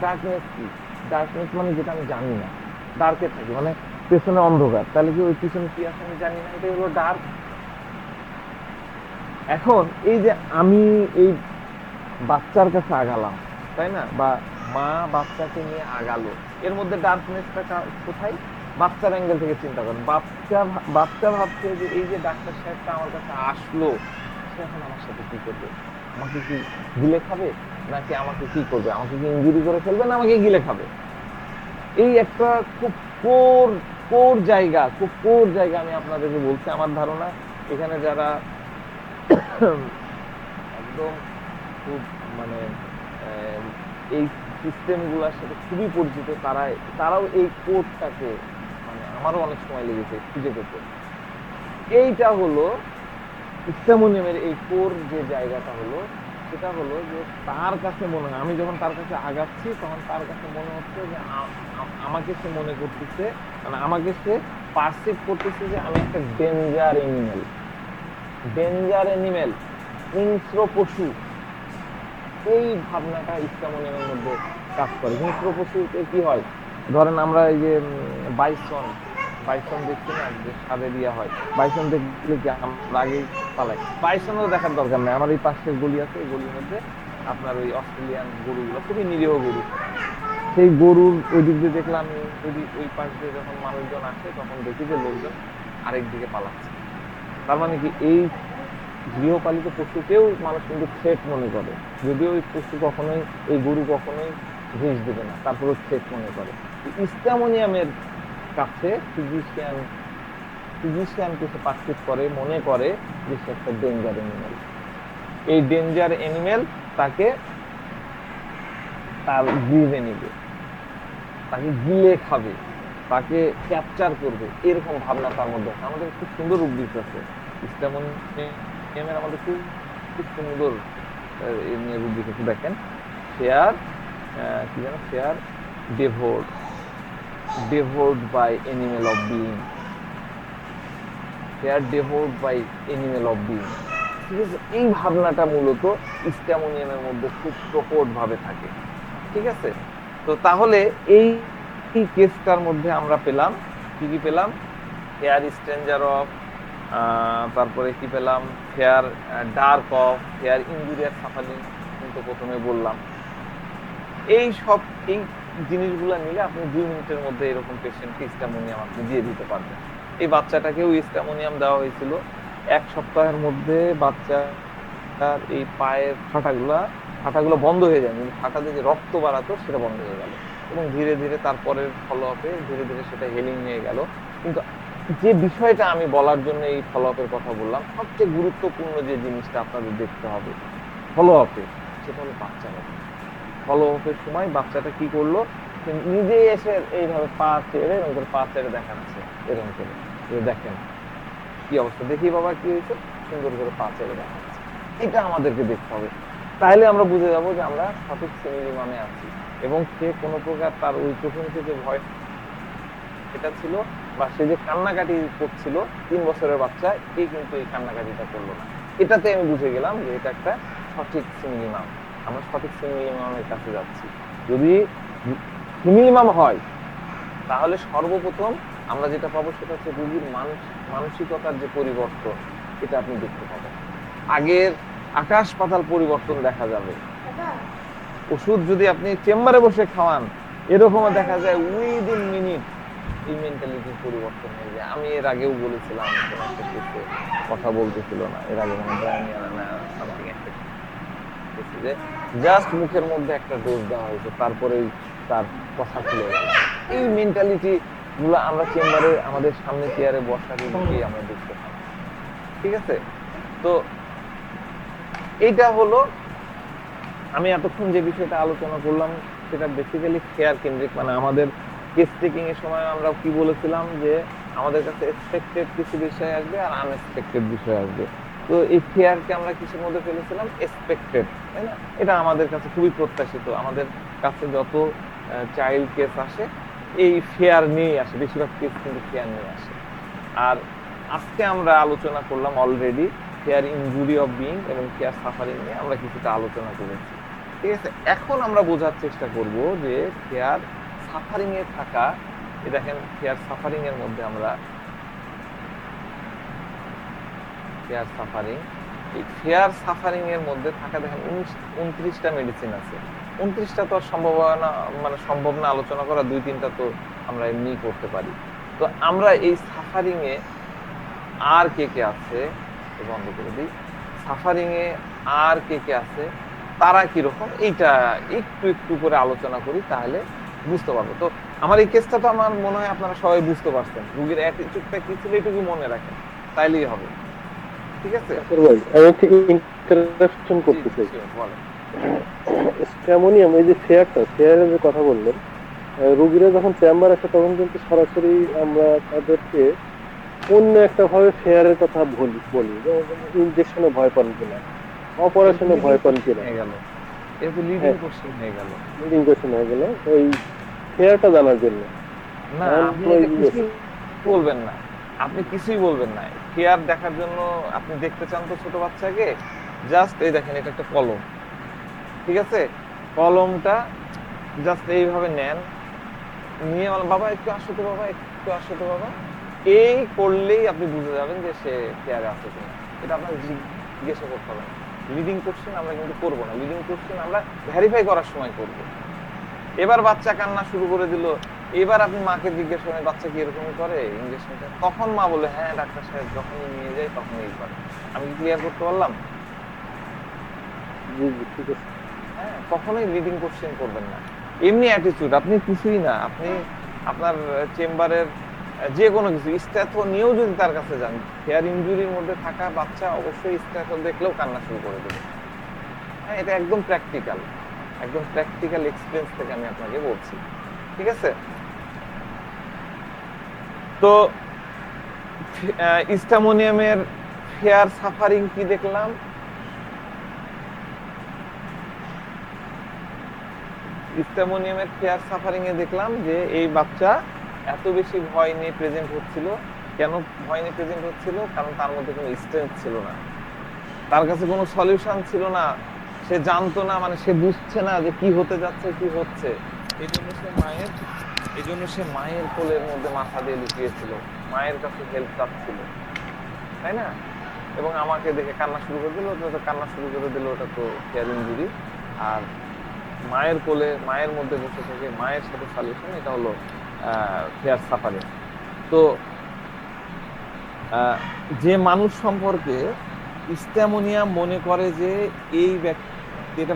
ডার্কনেস কি? ডার্কনেস মানে যেটা আমি জানি না, ডার্কে থাকি মানে পেছনে অন্ধকার, তাহলে কি ওই পিছনে কি আছে আমি জানি না, এটাই হলো ডার্ক। এখন এই যে আমি এই বাচ্চার কাছে আগালাম, তাই না, বা মা বাচ্চাকে নিয়ে আগালো, এর মধ্যে ডার্কনেসটা কোথায়? বাচ্চার অ্যাঙ্গেল থেকে চিন্তা করেন। বাচ্চা ভাবছে যে এই যে ডাক্তার সাহেবটা আমার কাছে আসলো, সে এখন আমার সাথে কি করবে? আমাকে কি গিলে খাবে, নাকি আমাকে কি করবে? আমাকে কি ইনজুরি করে ফেলবে, না আমাকে গিলে খাবে? এই একটা খুব কোর কোর জায়গা আমি আপনাদেরকে বলছি। আমার ধারণা এখানে যারা একদম খুব মানে এই সিস্টেম গুলার সাথে খুবই পরিচিত, তারাও এই কোডটাকে, মানে আমারও অনেক সময় লেগেছে খুঁজে পেতে। এইটা হলো স্ট্যামোনিয়ামের এই কোর যে জায়গাটা হলো, সেটা হলো যে তার কাছে মনে হয়, আমি যখন তার কাছে আগাচ্ছি তখন তার কাছে মনে হচ্ছে যে আমাকে সে মনে করতেছে, মানে আমাকে সে পারসিভ করতেছে যে আমি একটা ডেঞ্জার এনিমেল, হিংস্র পশু। এই ভাবনাটা স্ট্যামোনিয়ামের মধ্যে কাজ করে। হিংস্র পশুতে কি হয়, ধরেন আমরা এই যে বাইসন দেখছি না, যে সাদে দিয়া হয়, বাইসন দেখলে কি আমরা আগেই পালাই? বাইসনও দেখার দরকার নেই। আমার এই পাশের গলি আছে, এই গলির মধ্যে আপনার ওই অস্ট্রেলিয়ান গরুগুলো, খুবই নিরীহ গরু, সেই গরুর ওই দিক দিয়ে দেখলাম, ওই পাশ দিয়ে যখন মানুষজন আসে তখন দেখি যে লোকজন আরেক দিকে পালাচ্ছে। তার মানে কি, এই গৃহপালিত পশুকেও মানুষ কিন্তু থ্রেট মনে করে, যদিও ওই পশু কখনোই, এই গরু কখনোই ঘেঁষ দেবে না, তারপরে থ্রেট মনে করে। স্ট্যামোনিয়ামের কাছে ফিজিশিয়ানকে সে পার্সিভ করে, মনে করে যে সে একটা ডেঞ্জার এনিমেল। এই ডেঞ্জার এনিমেল তাকে তার গিলে নেবে, তাকে গিলে খাবে, তাকে ক্যাপচার করবে, এরকম ভাবনা তার মধ্যে আছে। আমাদের খুব সুন্দর উদ্দীপ আছে স্ট্যামোনিয়ামের, আমাদের খুব খুব সুন্দর উদ্দীপ আছে। দেখেন, শেয়ার কি যেন, share devoured by animal of being, they are devoured by animal of being। ঠিক আছে, এই ভাবনাটা মূলত স্ট্যামোনিয়ামের মধ্যে খুব প্রকট ভাবে থাকে। ঠিক আছে, তো তাহলে এই কেসটার মধ্যে আমরা পেলাম কি পেলাম? হেয়ার স্ট্রেঞ্জার অফ, তারপরে কি পেলাম? Hair dark of, hair injurious suffering, কিন্তু প্রথমে বললাম। এই জিনিসগুলো নিলে আপনি 2 মিনিটের মধ্যে এরকম পেশেন্টকে স্ট্যামোনিয়াম আপনি দিয়ে দিতে পারবেন। এই বাচ্চাটাকেও স্ট্যামোনিয়াম দেওয়া হয়েছিল। 1 সপ্তাহের মধ্যে বাচ্চাটার এই পায়ের ফাটাগুলো বন্ধ হয়ে যায়, কিন্তু ফাটা দিয়ে যে রক্ত বাড়াতো সেটা বন্ধ হয়ে গেল, এবং ধীরে ধীরে তারপরের ফলো আপে ধীরে ধীরে সেটা হেলিং নিয়ে গেল। কিন্তু যে বিষয়টা আমি বলার জন্য এই ফলো আপের কথা বললাম, সবচেয়ে গুরুত্বপূর্ণ যে জিনিসটা আপনাদের দেখতে হবে ফলো আপে, সেটা হলো বাচ্চারা। ফলো আপের সময় বাচ্চাটা কি করলো, নিজে এসে এইভাবে পা ছেড়ে, এরকম করে পা ছেড়ে দেখাচ্ছে, এরকম করে দেখেন কি অবস্থা, দেখি বাবা কি হয়েছে, সুন্দর করে পা ছেড়ে দেখাচ্ছে। এটা আমাদেরকে দেখতে হবে, তাহলে আমরা বুঝে যাবো যে আমরা সঠিক সিমিলিমামে আছি, এবং সে কোনো প্রকার তার ওই প্রথম থেকে ভয় এটা ছিল, বা সে যে কান্নাকাটি করছিল 3 বছরের বাচ্চা, এই কিন্তু এই কান্নাকাটিটা করলো না। এটাতে আমি বুঝে গেলাম যে এটা একটা সঠিক সিমিলিমাম, আমরা সঠিক সিমিলিমামের কাছে যাচ্ছি। যদি সিমিলিমাম হয়, তাহলে সর্বপ্রথম আমরা যেটা পাবো সেটা হচ্ছে রোগীর মানসিকতার যে পরিবর্তন, এটা আপনি দেখতে পাবেন। আগের আকাশ পাতাল পরিবর্তন দেখা যাবে। ওষুধ যদি আপনি চেম্বারে বসে খাওয়ান, এরকমও দেখা যায় উইদিন মিনিট এই মেন্টালিটির পরিবর্তন হয়ে যায়। আমি এর আগেও বলেছিলাম, কোনো একটা কেসে কথা বলতেছিল না, এর আগে মানে সামথিং একটা কেসে, যে জাস্ট মুখের মধ্যে একটা ডোজ দেওয়া হয়েছে, তারপরেই তার কথা খুলে গেল। এই মেন্টালিটি গুলো আমরা চেম্বারে আমাদের সামনে চেয়ারে বসা রোগীকেই আমরা দেখতে পাই। ঠিক আছে, তো এইটা হলো আমি এতক্ষণ যে বিষয়টা আলোচনা করলাম, সেটা বেসিক্যালি ফেয়ার কেন্দ্রিক। মানে আমাদের কেস টেকিং এর সময় আমরা কি বলেছিলাম, যে আমাদের কাছে এক্সপেক্টেড কিছু বিষয় আসবে আর আনএক্সপেক্টেড বিষয় আসবে। তো এই ফেয়ারকে আমরা কিসের মধ্যে ফেলেছিলাম? এক্সপেক্টেড, তাই না? এটা আমাদের কাছে খুবই প্রত্যাশিত। আমাদের কাছে যত চাইল্ড কেস আসে এই ফেয়ার নিয়ে আসে, বেশিরভাগ কেস কিন্তু ফেয়ার নিয়ে আসে। আর আজকে আমরা আলোচনা করলাম already fair injury of being এবং ফেয়ার সাফারিং নিয়ে আমরা কিছুটা আলোচনা করেছি। ঠিক আছে, এখন আমরা বোঝার চেষ্টা করব যে ফেয়ার সাফারিং এ থাকা, এই দেখেন ফেয়ার সাফারিং এর মধ্যে আমরা ফেয়ার সাফারিং, এই ফেয়ার সাফারিং এর মধ্যে থাকা দেখেন 29টা মেডিসিন আছে। 29টা তো আর সম্ভব না আলোচনা করা, 2-3টা তো আমরা এমনি করতে পারি। তো আমরা এই সাফারিং এ আর কে কে আছে বন্ধ করে দিই। সাফারিং এ আর কে কে আছে, তারা কিরকম, এইটা একটু একটু করে আলোচনা করি, তাহলে বুঝতে পারবো। তো আমার এই কেসটা তো আমার মনে হয় আপনারা সবাই বুঝতে পারছেন, রোগীর অ্যাটিটিউডটা কি ছিল এটুকু মনে রাখেন, তাইলেই হবে। ঠিক আছে, ভাই আমি একটু ইন্টারাপশন করতে চাই। বলেন। স্ট্যামোনিয়াম, এই যে ফেয়ারের যে কথা বললেন, রোগীরা যখন চেম্বার আসে তখন কিন্তু সরাসরি আমরা তাদেরকে অন্য একটা ভাবে ফেয়ারের কথা বলি ইনজেকশনে ভয় পান কিনা, অপারেশনে ভয় পান কিনা, হয়ে গেল, এটা তো লিডিং কোশ্চেন হয়ে গেল। লিডিং কোয়েশ্চেন হয়ে গেল ওই ফেয়ারটা জানার জন্য। না, এখন আপনি ওই এটা কিছুই বলবেন না, আপনি কিছুই বলবেন না। ফেয়ার দেখার জন্য আপনি দেখতে চান তো ছোট বাচ্চাকে, জাস্ট এই দেখেন এটা একটা কলম, ঠিক আছে, কলমটা জাস্ট এইভাবে নেন, নিয়ে বলেন বাবা একটু আসো তো, বাবা একটু আসো তো বাবা, এই করলেই আপনি বুঝে যাবেন যে সে ফেয়ারে আছে কিনা। এটা আপনার জিজ্ঞাসা করতে হবে না। লিডিং কোশ্চেন আমরা কিন্তু করবো না, লিডিং কোশ্চেন আমরা ভেরিফাই করার সময় করব। এবার বাচ্চা কান্না শুরু করে দিল, এবার আপনি মাকে জিজ্ঞেস করেন বাচ্চা কি এরকমই করে ইঞ্জেকশনটা, তখন মা বলে হ্যাঁ ডাক্তার সাহেব যখনই নিয়ে যায় তখনই করে। আমি কি ক্লিয়ার করতে পারলাম? জি জি ঠিক আছে। হ্যাঁ, কখনোই লিডিং কোশ্চেন করবেন না। এমনি অ্যাটিটিউড আপনি কিছুই না, আপনি আপনার চেম্বারের যে কোনো কিছু স্ট্যাথো নিয়েও যদি তার কাছে যান, হেয়ার ইনজুরির মধ্যে থাকা বাচ্চা অবশ্যই স্ট্যাথো দেখলেও কান্না শুরু করে দেবে। হ্যাঁ, এটা একদম প্র্যাকটিক্যাল, একদম প্র্যাকটিক্যাল এক্সপেরিয়েন্স থেকে আমি আপনাকে বলছি। ঠিক আছে, তো স্ট্যামোনিয়ামের ফেয়ার সাফারিং কি দেখলাম? স্ট্যামোনিয়ামের ফেয়ার সাফারিং এ দেখলাম যে এই বাচ্চা এত বেশি ভয় নিয়ে প্রেজেন্ট হচ্ছিল। কেন ভয় নিয়ে প্রেজেন্ট হচ্ছিল? কারণ তার মধ্যে কোনো স্ট্রেংথ ছিল না, তার কাছে কোনো সলিউশন ছিল না, সে জানতো না, সে বুঝছে না যে কি হতে যাচ্ছে কি হচ্ছে। এই জন্য সে মায়ের কোলের মধ্যে মাথা দিয়ে লুকিয়েছিল, মায়ের কাছে হেল্প চাচ্ছিল, তাই না? এবং আমাকে দেখে কান্না শুরু করে দিল, ওটা তো হেয়ার ইনজুরি। আর মায়ের কোলে মায়ের মধ্যে বসে থেকে মায়ের সাথে সলিউশন, এটা হলো ফেয়ার সাফারিং। তো যে মানুষ সম্পর্কে স্ট্যামোনিয়াম মনে করে যে এই ব্যক্তি, এটা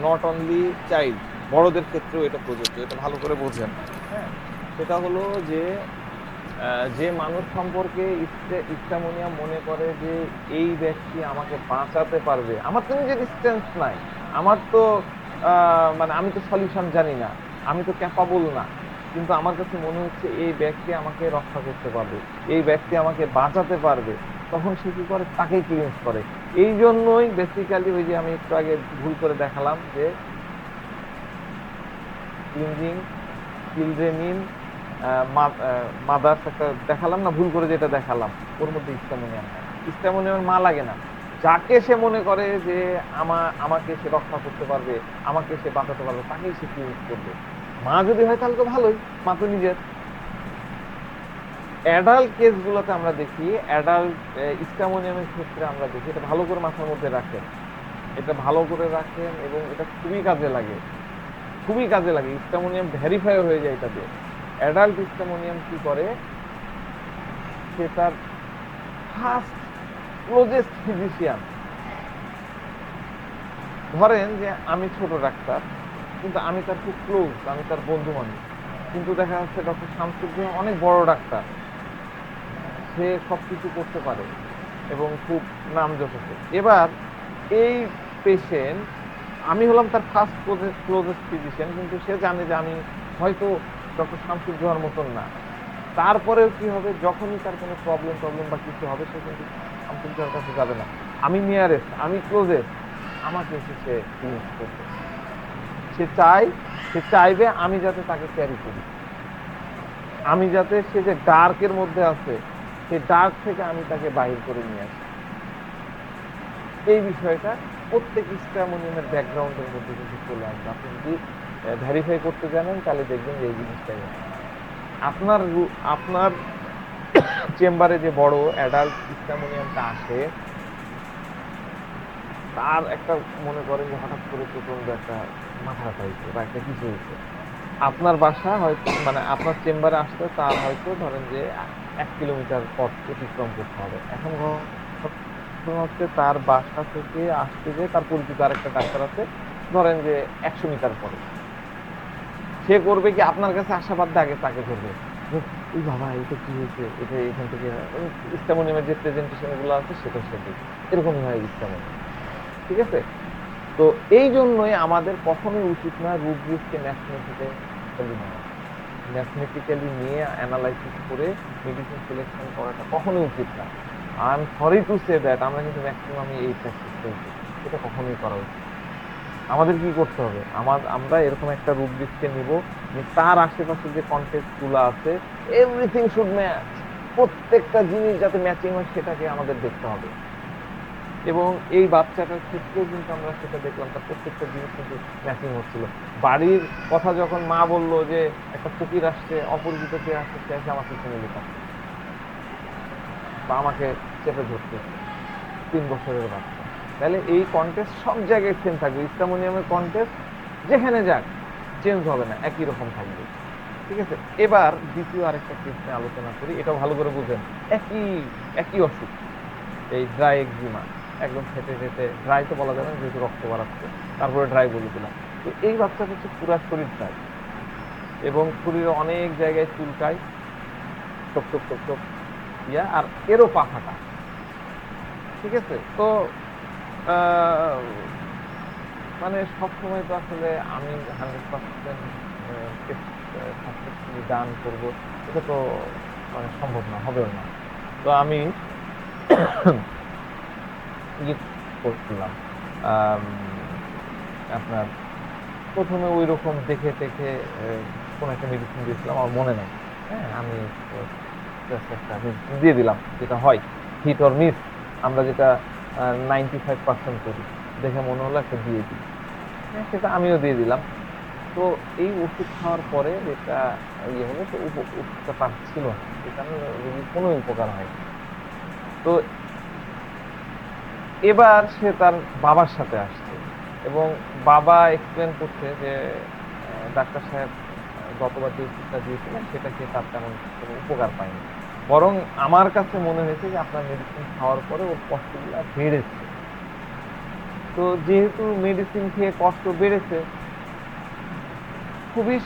নট অনলি চাইল্ড, বড়দের ক্ষেত্রেও এটা প্রযোজ্য, এটা ভালো করে বোঝেন। হ্যাঁ, সেটা হলো যে যে মানুষ সম্পর্কে স্ট্যামোনিয়াম মনে করে যে এই ব্যক্তি আমাকে বাঁচাতে পারবে, আমার তো নিজের স্ট্রেংথ নাই, আমার তো আমি তো সলিউশন জানি না, আমি তো ক্যাপাবল না, কিন্তু আমার কাছে মনে হচ্ছে এই ব্যক্তি আমাকে রক্ষা করতে পারবে, এই ব্যক্তি আমাকে বাঁচাতে পারবে, তখন সে কি করে? তাকেই ক্লিনস করে। এই জন্যই বেসিক্যালি ওই যে আমি একটু আগে ভুল করে দেখালাম যে ক্লিনজিং, কিলরেনিন, মাদার্স একটা দেখালাম না, ভুল করে যেটা দেখালাম, ওর মধ্যে স্ট্যামোনিয়াম নাই। স্ট্যামোনিয়ামের মা লাগে না, যাকে সে মনে করে যে আমাকে সে রক্ষা করতে পারবে, আমাকে সে বাঁচাতে পারবে, তাকেই সে ক্লিনস করবে। মা যদি হয় তাহলে তো ভালোই, মা তো নিজের। অ্যাডাল্ট কেসগুলোতে আমরা দেখি, অ্যাডাল্ট স্ট্যামোনিয়ামের ক্ষেত্রে আমরা দেখি, এটা ভালো করে মাথার মধ্যে রাখেন, এটা ভালো করে রাখেন, এবং এটা খুবই কাজে লাগে, খুবই কাজে লাগে। স্ট্যামোনিয়াম ভেরিফাই হয়ে যায় এটাতে। অ্যাডাল্ট স্ট্যামোনিয়াম কি করে? সে তার ফার্স্ট ক্লোজেস্ট ফিজিশিয়ান, ধরেন যে আমি ছোট ডাক্তার, কিন্তু আমি তার খুব ক্লোজ, আমি তার বন্ধু মানুষ, কিন্তু দেখা যাচ্ছে ডক্টর শামসুদ্দিন অনেক বড় ডাক্তার, সে সবকিছু করতে পারে এবং খুব নাম যশেছে। এবার এই পেশেন্ট, আমি হলাম তার ফার্স্ট ক্লোজেস্ট ফিজিশিয়ান, কিন্তু সে জানে যে আমি হয়তো ডক্টর শামসুজ্জোহার মতন না। তারপরেও কি হবে? যখনই তার কোনো প্রবলেম বা কিছু হবে, সে কিন্তু শামসুজ্জোহার কাছে যাবে না, আমি নিয়ারেস্ট, আমি ক্লোজেস্ট, আমাকে এসে সে ক্লিনিক করবে। সে চাইবে আমি যাতে তাকে ক্যারি করি, আমি যাতে সে যে ডার্কের মধ্যে আছে সেই ডার্ক থেকে আমি তাকে বাহির করে নিয়ে আসি। এই বিষয়টা প্রত্যেক স্ট্যামোনিয়ামের ব্যাকগ্রাউন্ডের মধ্যে কিন্তু চলে আসবে। আপনি যদি ভেরিফাই করতে জানেন তাহলে দেখবেন যে এই জিনিসটাই আছে। আপনার চেম্বারে যে বড় অ্যাডাল্ট স্ট্যামোনিয়ামটা আসে, তার একটা মনে করেন যে হঠাৎ করে প্রচন্ড একটা মাথা ব্যথা হয়েছে বা একটা কিছু হয়েছে, আপনার বাসা হয়তো মানে আপনার চেম্বারে আসতে তার হয়তো ধরেন যে 1 কিলোমিটার পথ অতিক্রম করতে হবে। এখন ঘটনা হচ্ছে তার বাসা থেকে আসতে যে তার পরিচিত আরেকটা ডাক্তার আছে ধরেন যে 100 মিটার পরে। সে করবে কি আপনার কাছে আসা বাদ দিয়ে আগে তাকে ধরবে, ওই বাবা এটা কি হয়েছে, এটা এখান থেকে স্ট্যামোনিয়ামের যে প্রেজেন্টেশন গুলো আছে সেটা সেটি এরকমই হয় স্ট্যামোনিয়াম। ঠিক আছে? তো এই জন্যই আমাদের কখনোই উচিত না রুব্রিক্সকে ম্যাথমেটিক্যালি নেওয়া, ম্যাথমেটিক্যালি নিয়ে অ্যানালাইসিস করে মেডিসিন সিলেকশন করাটা কখনোই উচিত না। I am sorry to say that আমরা কিন্তু ম্যাক্সিমামই এই প্র্যাকটিস করছি, এটা কখনোই করা উচিত। আমাদের কি করতে হবে, আমরা এরকম একটা রুব্রিক্সকে নিব যে তার আশেপাশে যে কন্টেক্সট গুলো আছে এভরিথিং শুড ম্যাচ, প্রত্যেকটা জিনিস যাতে ম্যাচিং হয় সেটাকে আমাদের দেখতে হবে। এবং এই বাচ্চাটার ক্ষেত্রেও কিন্তু আমরা সেটা দেখলাম, তার প্রত্যেকটা জিনিস কিন্তু ম্যাচিং হচ্ছিল। বাড়ির কথা যখন মা বললো যে একটা ফকির আসছে, অপরিচিত কে আসছে, সে এসে আমার পিছনে লুকাচ্ছে বা আমাকে চেপে ধরতে, 3 বছরের বাচ্চা। তাহলে এই কন্টেস্ট সব জায়গায় সেম থাকবে, স্ট্যামোনিয়ামের কন্টেস্ট যেখানে যাক চেঞ্জ হবে না, একই রকম থাকবে। ঠিক আছে? এবার দ্বিতীয় আরেকটা কেস নিয়ে আলোচনা করি, এটা ভালো করে বুঝেন। একই একই অসুখ, এই ড্রাই এক্সিমা, একদম ফেটে ফেটে, ড্রাই তো বলা যাবে না যেহেতু রক্ত বাড়াচ্ছে, তারপরে ড্রাই বলে দিলাম। তো এই বাচ্চাটা হচ্ছে পুরা শরীর ড্রাই এবং শরীরে অনেক জায়গায় চুলকায়, টপ টপ টপ টপ ইয়া, আর এরও পা ফাটা। ঠিক আছে? তো আহ, মানে সবসময় তো আসলে আমি 100% সাকসেসফুলি ডান করবো এটা তো মানে সম্ভব না, হবেও না। তো আমি ইয়ে করলাম, আম, আপনার প্রথমে ওই রকম দেখে টেখে কোন একটা মেডিসিন দিয়েছিলাম, আমার মনে নেই। হ্যাঁ, আমি just একটা মেডিসিন দিয়ে দিলাম, যেটা হয় হিট অর মিস, আমরা যেটা 95% করি, দেখে মনে হলো একটা দিয়ে দিই। হ্যাঁ, সেটা আমিও দিয়ে দিলাম। তো এই ওষুধ খাওয়ার পরে যেটা ইয়ে হলো, তো ওষুধটা তার ছিল না, এই কারণে রোগীর কোনো উপকার হয়। তো এবার সে তার বাবার সাথে আসছে এবং বাবা এক্সপ্লেন করছে যে ডাক্তার সাহেব গতবার যে ওষুধটা দিয়েছিলেন সেটা খেয়ে তার তেমন কোনো উপকার পায়নি, বরং আমার কাছে মনে হয়েছে যে আপনার মেডিসিন খাওয়ার পরে ওর কষ্টগুলো বেড়েছে। তো যেহেতু মেডিসিন খেয়ে কষ্ট বেড়েছে, খুবই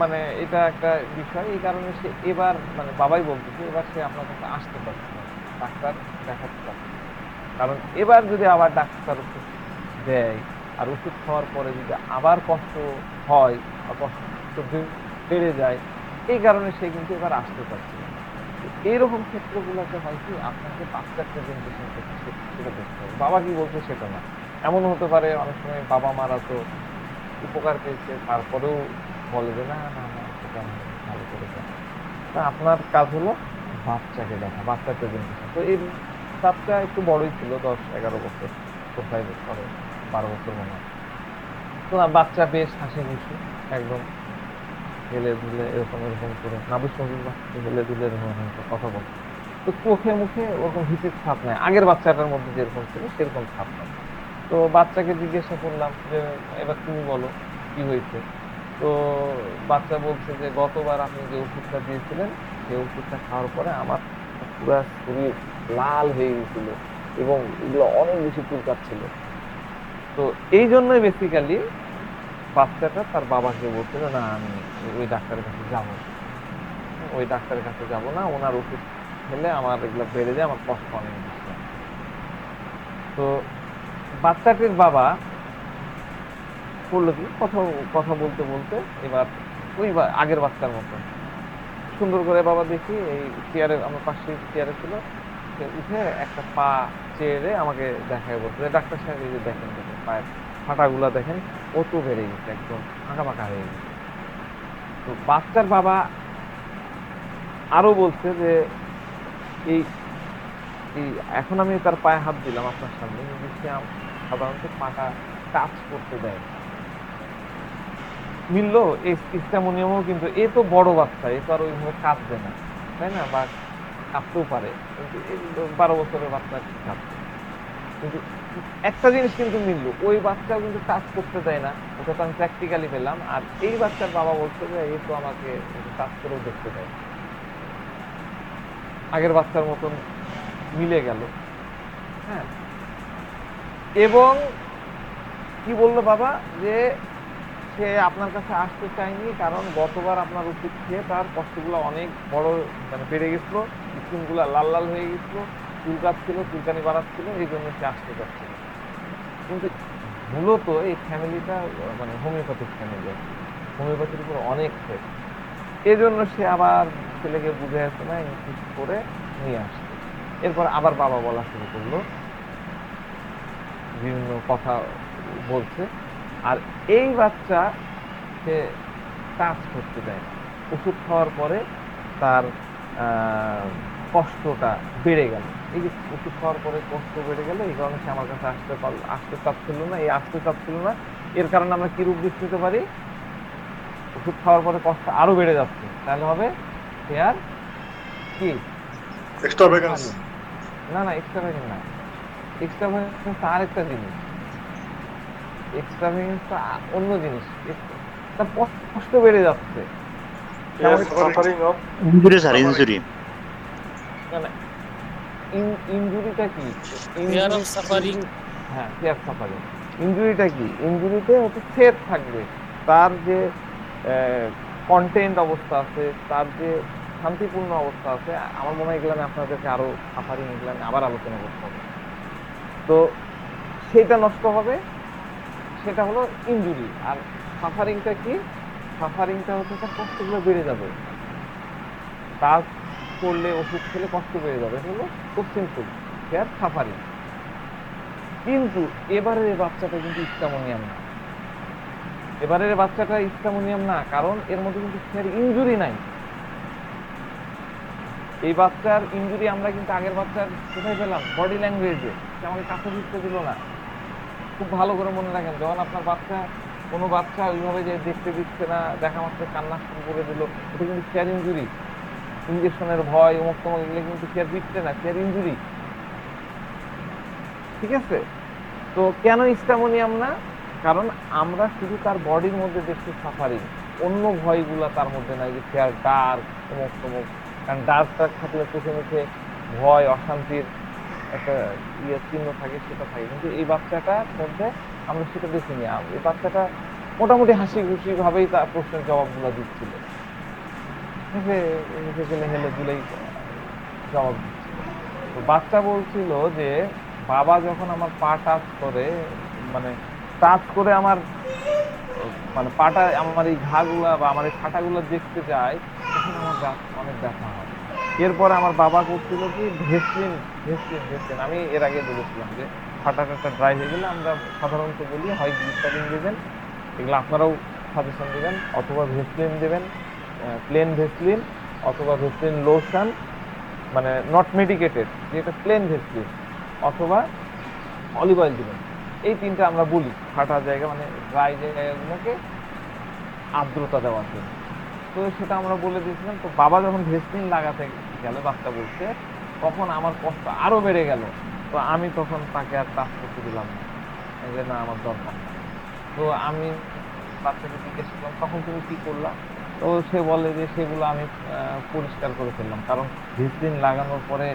মানে এটা একটা বিষয়, এই কারণে সে এবার মানে বাবাই বলতেছে এবার সে আপনার কাছে আসতে পারছে না, ডাক্তার দেখাতে পারছে না। কারণ এবার যদি আবার ডাক্তার ওষুধ দেয় আর ওষুধ খাওয়ার পরে যদি আবার কষ্ট হয় বা কষ্ট বেড়ে যায়, এই কারণে সে কিন্তু এবার আসতে পারছে না। তো এইরকম ক্ষেত্রগুলোতে হয় কি আপনাকে বাচ্চার প্রেজেন্টেশন করতে সেটা দেখতে হবে, বাবা কি বলছে সেটা না। এমন হতে পারে অনেক সময় বাবা মারা তো উপকার পেয়েছে তারপরেও বলে যে না না না সেটা না, ভালো করে দেখা। তা আপনার কাজ হলো বাচ্চাকে দেখা, বাচ্চার প্রেজেন্টেশন। তো এই বাচ্চা একটু বড়ই ছিল, 10-11 বছর, 12 বছর মনে হয়। তো বাচ্চা বেশ হাসি খুশি, একদম হেলে দুলে এরকম এরকম করে নাবিস নবীন বাচ্চা হেলে দুলে এরকম এরকম করে কথা বলে। তো চোখে মুখে ওরকম ভীতির ছাপ নাই, আগের বাচ্চাটার মধ্যে যেরকম ছিল সেরকম ছাপ নাই। তো বাচ্চাকে জিজ্ঞাসা করলাম যে এবার তুমি বলো কি হয়েছে। তো বাচ্চা বলছে যে গতবার আপনি যে ওষুধটা দিয়েছিলেন সেই ওষুধটা খাওয়ার পরে আমার পুরো শরীর লাল হয়ে গেছিল এবং এগুলো অনেক বেশি চুলকাচ্ছিল। তো এই জন্যই বেসিক্যালি বাচ্চাটা তার বাবাকে বলছে যে না আমি ওই ডাক্তারের কাছে যাব, ওই ডাক্তারের কাছে যাব না, ওনার ওষুধ খেলে আমার এগুলো বেড়ে যায়, আমার কষ্ট অনেক বেশি হয়। তো বাচ্চাটির বাবা করলো কি, কথা কথা বলতে বলতে এবার ওই আগের বাচ্চার মতো সুন্দর করে বাবা দেখি এই চেয়ারে, আমার পাশে চেয়ারে ছিল, সে উঠে একটা পা চেয়ারে আমাকে দেখায় বলছে যে ডাক্তার সাহেব এই যে দেখেন দেখেন পায়ের ফাটাগুলা দেখেন কত বেড়ে গেছে, একদম আঁকাবাঁকা হয়ে গেছে। তো বাচ্চার বাবা আরো বলছে যে এই এই এখন আমি তার পায়ে হাত দিলাম আপনার সামনে, কিন্তু সে সাধারণত পাটা টাচ করতে দেয় না। মিললো এই স্ট্যামোনিয়ামও, কিন্তু এ তো বড় বাচ্চা, এ তো আর ওইভাবে কাঁদবে না, তাই না? বা কাঁদতেও পারে, কিন্তু এই 12 বছরের বাচ্চা কাঁদবে। কিন্তু একটা জিনিস কিন্তু মিললো, ওই বাচ্চাও কিন্তু টাচ করতে দেয় না, ওটা তো আমি প্র্যাকটিক্যালি পেলাম। আর এই বাচ্চার বাবা বলছে যে এই তো আমাকে টাচ করেও দেখতে দেয়, আগের বাচ্চার মতন মিলে গেল। হ্যাঁ, এবং কি বললো বাবা, যে সে আপনার কাছে আসতে চায়নি কারণ গতবার আপনার ওষুধ খেয়ে তার কষ্টগুলো অনেক বড়, মানে বেড়ে গেছিল, স্কিন গুলা লাল লাল হয়ে গেছিল, চুলকাচ্ছিল, চুলকানি বাড়াচ্ছিল, এই জন্য সে আসতে চাচ্ছিল। কিন্তু মূলত এই ফ্যামিলিটা মানে হোমিওপ্যাথিক ফ্যামিলি, হোমিওপ্যাথির উপর অনেক ফেক, এই জন্য সে আবার ছেলেকে বুঝে আসে না, ইনসিস্ট করে নিয়ে আসছে। এরপর আবার বাবা বলা শুরু করলো, বিভিন্ন কথা বলছে। আর এই বাচ্চা সে কাজ করতে দেয় না। ওষুধ খাওয়ার পরে তার কষ্টটা বেড়ে গেল, এই যে ওষুধ খাওয়ার পরে কষ্ট বেড়ে গেল, এই কারণে সে আমার কাছে আসতে চাচ্ছিল না। এই আসতে চাচ্ছিল না, এর কারণে আমরা কি রূপ দিতে নিতে পারি? ওষুধ খাওয়ার পরে কষ্ট আরো বেড়ে যাচ্ছে, তাহলে হবে সে আর কি এক্সট্রাভ্যাগান্স। না না, এক্সট্রা ভ্যাগেন্স না। এক্সট্রা ভ্যাগেন্স আর একটা জিনিস, এক্সট্রা ভ্যাগেন্স অন্য জিনিস। তার কষ্ট বেড়ে যাচ্ছে। Suffering of injury sir, injury. না না, ইনজুরিটা কি? Fear of suffering. হ্যাঁ, ফিয়ার সাফারিং। ইনজুরিটা কি? ইনজুরিতে হচ্ছে ফের থাকবে, তার যে কন্টেন্ট অবস্থা আছে, তার যে শান্তিপূর্ণ অবস্থা আছে। আমার মনে হয় এগুলো আমি আপনাদেরকে আরো সাফারিং এগুলো আমি আবার আলোচনা করতে হবে। তো সেটা নষ্ট হবে, সেটা হলো ইনজুরি। আর সাফারিংটা কি? সাফারিংটা হচ্ছে তার কষ্টগুলো বেড়ে যাবে, কাজ করলে ওষুধ খেলে কষ্ট বেড়ে যাবে, এটা হলো খুব সিম্পল, ফেয়ার সাফারিং। কিন্তু এবারের এই বাচ্চাটা কিন্তু স্ট্যামোনিয়াম না, এবারের বাচ্চাটা স্ট্যামোনিয়াম না, কারণ এর মধ্যে কিন্তু ফেয়ার ইনজুরি নাই। এই বাচ্চার ইনজুরি আমরা কিন্তু আগের বাচ্চার কোথায় পেলাম? বডি ল্যাঙ্গুয়েজে। সে আমাকে কাছে দিতে দিল না। খুব ভালো করে মনে রাখেন, যখন আপনার বাচ্চা, কোনো বাচ্চা ওইভাবে যে দেখতে দিচ্ছে না, দেখা মাত্র কান্না শুরু করে দিল, এটা কিন্তু ফেয়ার ইনজুরি। ইঞ্জেকশনের ভয়, অমুক তমুক, এগুলো কিন্তু ফেয়ার দিচ্ছে না, ফেয়ার ইনজুরি। ঠিক আছে? তো কেন স্ট্যামোনিয়াম না? কারণ আমরা শুধু তার বডির মধ্যে দেখছি সাফারিং, অন্য ভয়গুলা তার মধ্যে নাই, যে ফেয়ার ডার্ক, অমুক তমুক। কারণ ডার্ক টার্ক থাকলে চোখে মুখে ভয়, অশান্তির একটা চিহ্ন থাকে, সেটা থাকে। কিন্তু এই বাচ্চাটার মধ্যে আমরা সেটা দেখিনি। এই বাচ্চাটা মোটামুটি হাসি খুশি ভাবেই তার প্রশ্নের জবাবগুলো দিচ্ছিল, হেসে হেসে গেলে হেলে দুলেই জবাব দিচ্ছিল। তো বাচ্চা বলছিল যে বাবা যখন আমার পা টাচ করে, মানে টাচ করে আমার মানে পাটা, আমার এই ঘাগুলা বা আমার এই ফাটাগুলো দেখতে যায়, তখন আমার অনেক ব্যথা হয়। এরপরে আমার বাবা করছিল কি, ভেসলিন, ভেসলিন, ভেসলিন। আমি এর আগে বলেছিলাম যে ফাটা টাটা ড্রাই হয়ে গেলে আমরা সাধারণত বলি হয় গ্লিসারিন দেবেন, এগুলো আপনারাও সাজেশন দেবেন, অথবা ভেসলিন দেবেন, প্লেন ভেসলিন, অথবা ভেসলিন লোশন, মানে নট মেডিকেটেড, যেটা প্লেন ভেসলিন, অথবা অলিভ অয়েল দিবেন। এই তিনটা আমরা বলি ফাটা জায়গা, মানে ড্রাই জায়গাগুলোকে আর্দ্রতা দেওয়ার জন্য। তো সেটা আমরা বলে দিয়েছিলাম। তো বাবা যখন ভেসলিন লাগাতে গেল, বাচ্চা বলছে, তখন আমার কষ্ট আরো বেড়ে গেল। তো আমি তখন তাকে আর টাচ করতে দিলাম না, এই যে না, আমার দরকার না। তো আমি বাচ্চাকে জিজ্ঞেস করলাম, তখন তুমি কি করলা? তো সে বলে যে সেগুলো আমি পরিষ্কার করে ফেললাম, কারণ ভেসলিন লাগানোর পরে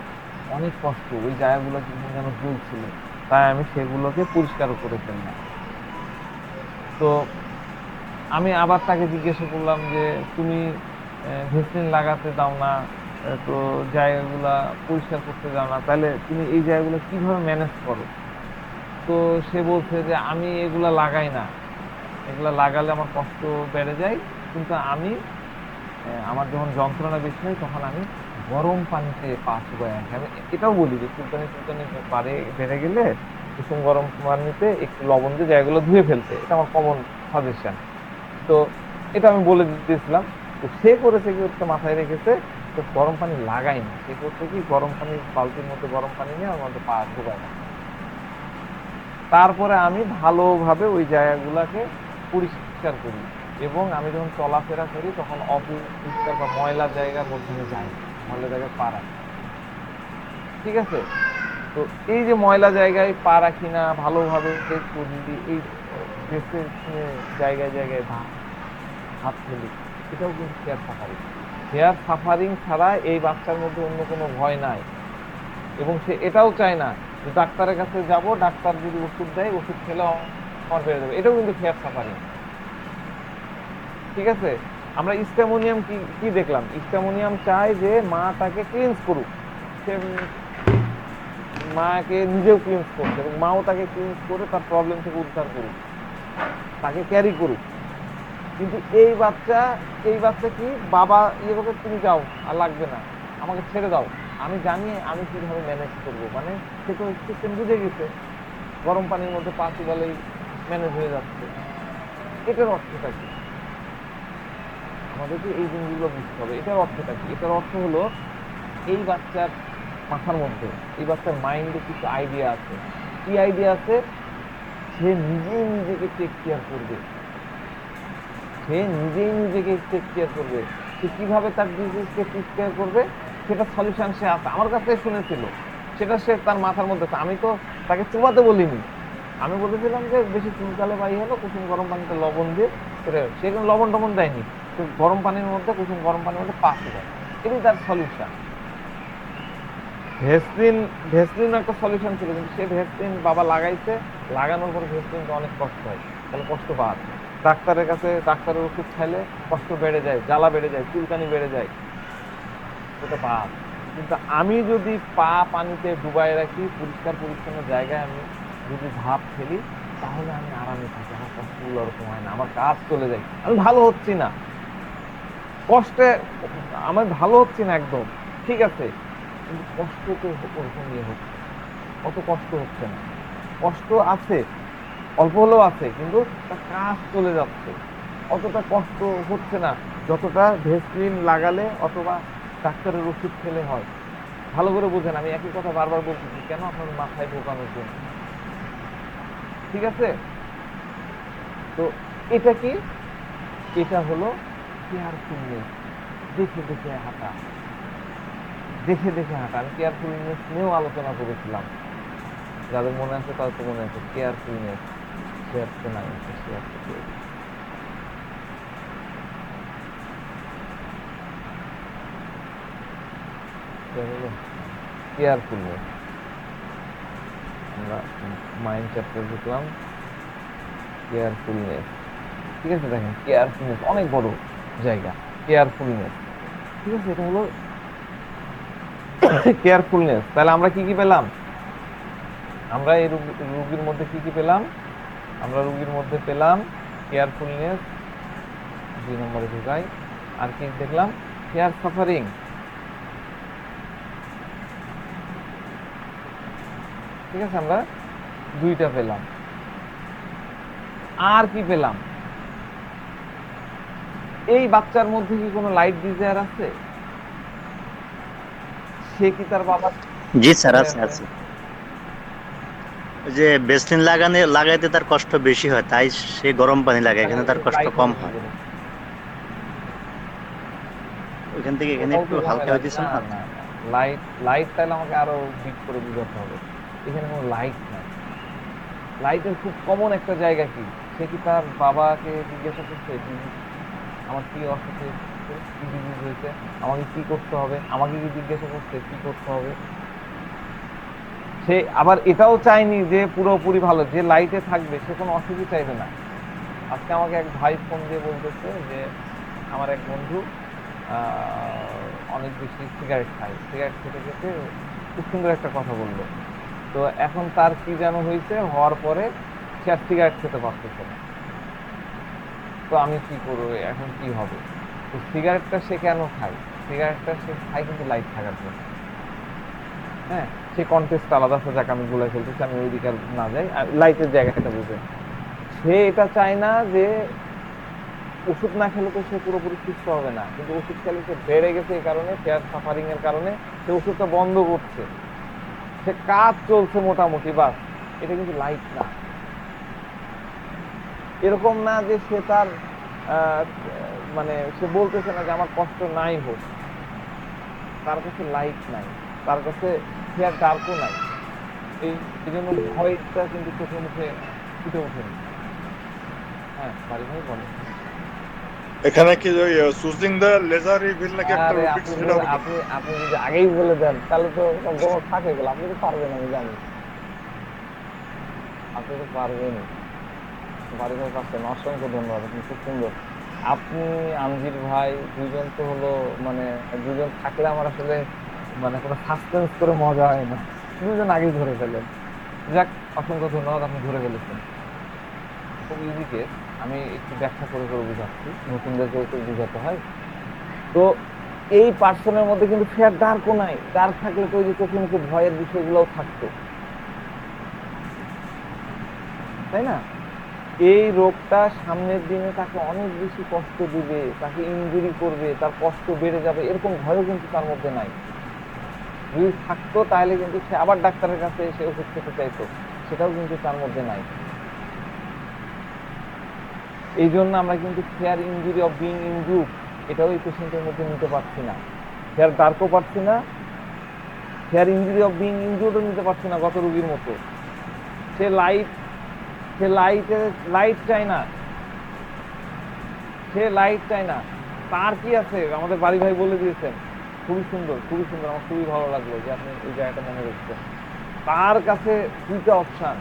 অনেক কষ্ট, ওই জায়গাগুলো কিন্তু যেন জ্বলছিল, তাই আমি সেগুলোকে পরিষ্কার করে ফেললাম। তো আমি আবার তাকে জিজ্ঞাসা করলাম যে তুমি ভেসলিন লাগাতে দাও না, তো জায়গাগুলা পরিষ্কার করতে দাও না, তাহলে তুমি এই জায়গাগুলো কিভাবে ম্যানেজ করো? তো সে বলছে যে আমি এগুলা লাগাই না, এগুলা লাগালে আমার কষ্ট বেড়ে যায়, কিন্তু আমি আমার যখন যন্ত্রণা বেশি হয় তখন আমি গরম পানিতে পা চুবায় রাখে। আমি এটাও বলি যে চুলকানি চুলকানি বাড়ে বেড়ে গেলে কুসুম গরম পানিতে একটু লবণ দিয়ে জায়গাগুলো ধুয়ে ফেলতে, এটা আমার কমন সাজেশন। তো এটা আমি বলে দিয়েছিলাম। তো সে করেছে কি, হচ্ছে মাথায় রেখেছে, তো গরম পানি লাগায়নি। সে করছে কি, গরম পানির বালতির মধ্যে গরম পানি নিয়ে আমার মধ্যে পা ডুবায় রাখে। তারপরে আমি ভালোভাবে ওই জায়গাগুলোকে পরিষ্কার করি, এবং আমি যখন চলাফেরা করি তখন অপরিষ্কার বা ময়লা জায়গার মধ্যে আমি যাই না। ময়লা জায়গায় পা রাখি না। ঠিক আছে? তো এই যে ময়লা জায়গায় পা রাখি না, ভালোভাবে করি, এই ড্রেসের জায়গায় জায়গায় হাত ফেলি, এটাও কিন্তু হেয়ার সাফারিং। হেয়ার সাফারিং ছাড়া এই বাচ্চার মধ্যে অন্য কোনো ভয় নাই। এবং সে এটাও চায় না যে ডাক্তারের কাছে যাব, ডাক্তার যদি ওষুধ দেয়, ওষুধ খেলে আমার বেড়ে যাবে, এটাও কিন্তু হেয়ার সাফারিং। ঠিক আছে? আমরা স্ট্যামোনিয়াম কি কি দেখলাম, স্ট্যামোনিয়াম চায় যে মা তাকে ক্লিনস করুক। সে মাকে নিজেও ক্লিনস করছে, এবং মাও তাকে ক্লিনস করে তার প্রবলেম থেকে উদ্ধার করুক, তাকে ক্যারি করুক। কিন্তু এই বাচ্চা কি, বাবা ইয়ে করবে, তুমি যাও, আর লাগবে না, আমাকে ছেড়ে দাও, আমি জানি আমি কিভাবে ম্যানেজ করব। মানে সে তো সিস্টেম বুঝে গেছে, গরম পানির মধ্যে পা চুবালেই ম্যানেজ হয়ে যাচ্ছে। এটার অর্থটা কি? আমাদেরকে এই জিনিসগুলো বুঝতে হবে। এটার অর্থটা কি? এটার অর্থ হলো, এই বাচ্চার মাথার মধ্যে, এই বাচ্চার মাইন্ডে কিছু আইডিয়া আছে। কি আইডিয়া আছে? সে নিজেই নিজেকে টেক কেয়ার করবে। সে নিজেই নিজেকে টেক কেয়ার করবে। সে কিভাবে তার ডিজিজকে টেক কেয়ার করবে, সেটা সলিউশন সে আছে, আমার কাছে শুনেছিল। সেটা সে তার মাথার মধ্যে আছে। আমি তো তাকে চুবাতে বলিনি, আমি বলেছিলাম যে বেশি চুলকালে বাই হলো কুসুম গরম পানিতে লবণ দিয়ে সে কোনো লবণ টবণ দেয়নি। তো গরম পানির মধ্যে, কুসুম গরম পানির মধ্যে পা চুবায়, এটাই তার সলিউশন। ভেসলিন, ভেসলিন একটা সলিউশন ছিল, কিন্তু সে ভেসলিন বাবা লাগাইছে, লাগানোর পরে ভেসলিনটা অনেক কষ্ট হয়, তাহলে কষ্ট বাদ। ডাক্তারের কাছে, ডাক্তারের ওষুধ খাইলে কষ্ট বেড়ে যায়, জ্বালা বেড়ে যায়, চুলকানি বেড়ে যায়, ওটা বাদ। কিন্তু আমি যদি পা পানিতে ডুবাই রাখি, পরিষ্কার পরিচ্ছন্ন জায়গায় আমি যদি ঝাঁপ ফেলি, তাহলে আমি আরামে থাকি, আমার কষ্টগুলো ওরকম হয় না, আমার কাজ চলে যায়। আমি ভালো হচ্ছি না, কষ্টে আমি ভালো হচ্ছি না একদম, ঠিক আছে, কিন্তু কষ্ট তো ওরকম ইয়ে হচ্ছে, অত কষ্ট হচ্ছে না। কষ্ট আছে, অল্প হলেও আছে, কিন্তু তার কাজ চলে যাচ্ছে, অতটা কষ্ট হচ্ছে না যতটা ভেসলিন লাগালে অথবা ডাক্তারের ওষুধ খেলে হয়। ভালো করে বোঝেন, আমি একই কথা বারবার বলতেছি কেন, আপনার মাথায় ঢোকানোর জন্য। ঠিক আছে? তো এটা কি? এটা হলো কেয়ারফুলনেস। দেখে দেখে হাঁটা, দেখে দেখে হাঁটা। আমি কেয়ারফুলনেস নিয়েও আলোচনা করেছিলাম, যাদের মনে আছে তাদের তো মনে আছে। কেয়ারফুলনেস শেয়ার তো নাই, শেয়ার তো হলো কেয়ারফুলনেস। আমরা মাইন্ড চ্যাপ্টার দেখলাম, কেয়ারফুলনেস। ঠিক আছে? দেখেন, কেয়ারফুলনেস অনেক বড় জায়গা, কেয়ারফুলনেস। ঠিক আছে? এটা হলো কেয়ারফুলনেস। তাহলে আমরা কি কি পেলাম? আমরা এই রুগীর মধ্যে কি কি পেলাম? আমরা রুগীর মধ্যে পেলাম কেয়ারফুলনেস, 2 নম্বরে ঢুকাই। আর কি দেখলাম? Hair suffering. ঠিক আছে, আমরা 2টা পেলাম। আর কি পেলাম? এই বাচ্চার মধ্যে কি কোনো লাইট ডিজায়ার আছে? সে কি তার বাবা জি স্যার, আছে আছে? আছে। ওই যে বেসলিন লাগাইতে তার কষ্ট বেশি হয়, তাই সে গরম পানি লাগায়, এখানে তার কষ্ট লাইট কম হবে কি হয়। করে? ওইখান থেকে এখানে ওটাও একটু তো হালকা ঝামেলা। হইতেছে না না। না না, লাইট লাইট তাহলে আমাকে আরো ডিপ করে বুঝাতে হবে। এখানে কোনো লাইট নাই। লাইটের খুব কমন একটা জায়গা কি, সে কি তার বাবাকে জিজ্ঞাসা করছে আমার কি অসুখ হয়েছে, কি ডিজিজ হয়েছে, আমাকে কি করতে হবে, আমাকে কি জিজ্ঞাসা করছে কি করতে হবে? সে আবার এটাও চায়নি যে পুরোপুরি ভালো, যে লাইটে থাকবে সে কোনো অসুখই চাইবে না। আজকে আমাকে এক ভাই ফোন দিয়ে বলতেছে যে আমার এক বন্ধু অনেক বেশি সিগারেট খায়, সিগারেট খেতে খেতে খুব সুন্দর একটা কথা বললো। তো এখন তার কি যেন হয়েছে, হওয়ার পরে সে আর সিগারেট খেতে পারতেছে না। তো আমি কি করবো, এখন কি হবে? তো সিগারেটটা সে কেন খায়? সিগারেটটা সে খায় কিন্তু লাইট থাকার জন্য। হ্যাঁ, সে কন্টেস্ট আলাদা, যাকে আমি বলে ফেলতেছি, আমি ওই দিকে আর না যাই, আর লাইটের জায়গাটা বুঝে। সে এটা চায় না যে ওষুধ না খেলে তো সে পুরোপুরি সুস্থ হবে না, কিন্তু ওষুধ খেলে সে বেড়ে গেছে এই কারণে, ফেয়ার সাফারিং এর কারণে সে ওষুধটা বন্ধ করছে, সে কাজ চলছে মোটামুটি, বাস। এটা কিন্তু লাইট না। এরকম না যে সে তার আহ, মানে সে বলতেছে না যে আমার কষ্ট নাই হোক, তার কাছে লাইট নাই, তার কাছে ফেয়ার ডার্কও নাই। এই জন্য ভয়টা কিন্তু চোখে মুখে ফুটে ওঠেনি। হ্যাঁ, বাড়ি ভাই বলেন। এখানে কি ওই চুজিং দ্য লেজার রিভিল নাকি একটা আরে রুবিক আপনি সেটা আপনি আপনি যদি আগেই বলে দেন তাহলে তো সম্পূর্ণ থাকে গেল। আপনি তো পারবেন, আমি জানি আপনি তো পারবেন। বাড়ি ভাই পাচ্ছেন, অসংখ্য ধন্যবাদ, আপনি খুব সুন্দর। আপনি, আমজির ভাই, দুইজন তো হলো মানে, দুইজন থাকলে আমার আসলে মানে কোনো সাসপেন্স করে মজা হয় না, দুইজন আগেই ধরে ফেলেন। যাক, অসংখ্য ধন্যবাদ, আপনি ধরে ফেলেছেন। খুব ইজি কেস, আমি একটু ব্যাখ্যা করে করে বুঝাচ্ছি, নতুনদেরকে একটু বুঝাতে হয়। তো এই পার্সনের মধ্যে কিন্তু ফেয়ার ডার্কও নাই, ডার্ক থাকলে তো ওই যে চোখে মুখে ভয়ের বিষয়গুলোও থাকতো, তাই না? এই রোগটা সামনের দিনে তাকে অনেক বেশি কষ্ট দিবে, তাকে ইনজুরি করবে, তার কষ্ট বেড়ে যাবে, এরকম ভয়ও কিন্তু তার মধ্যে নাই। যদি থাকতো তাহলে কিন্তু সে আবার ডাক্তারের কাছে এসে ওষুধ খেতে চাইতো, সেটাও কিন্তু তার মধ্যে নাই। এই জন্য আমরা কিন্তু fair injury of being injured এটাও এই পেশেন্টের মধ্যে নিতে পারছি না, ফেয়ার ডার্কও পারছি না, ফেয়ার ইনজুরি অফ বিং ইনজুর্ডও নিতে পারছি না। গত রোগীর মতো সে লাইট, সে লাইট চায় না, সে লাইট চায় না। তার কি আছে, আমাদের বাড়ি ভাই বলে দিয়েছেন, খুবই সুন্দর, খুবই সুন্দর, আমার খুবই ভালো লাগলো যে আপনি এই জায়গাটা মনে রেখেছেন। তার কাছে দুইটা অপশন,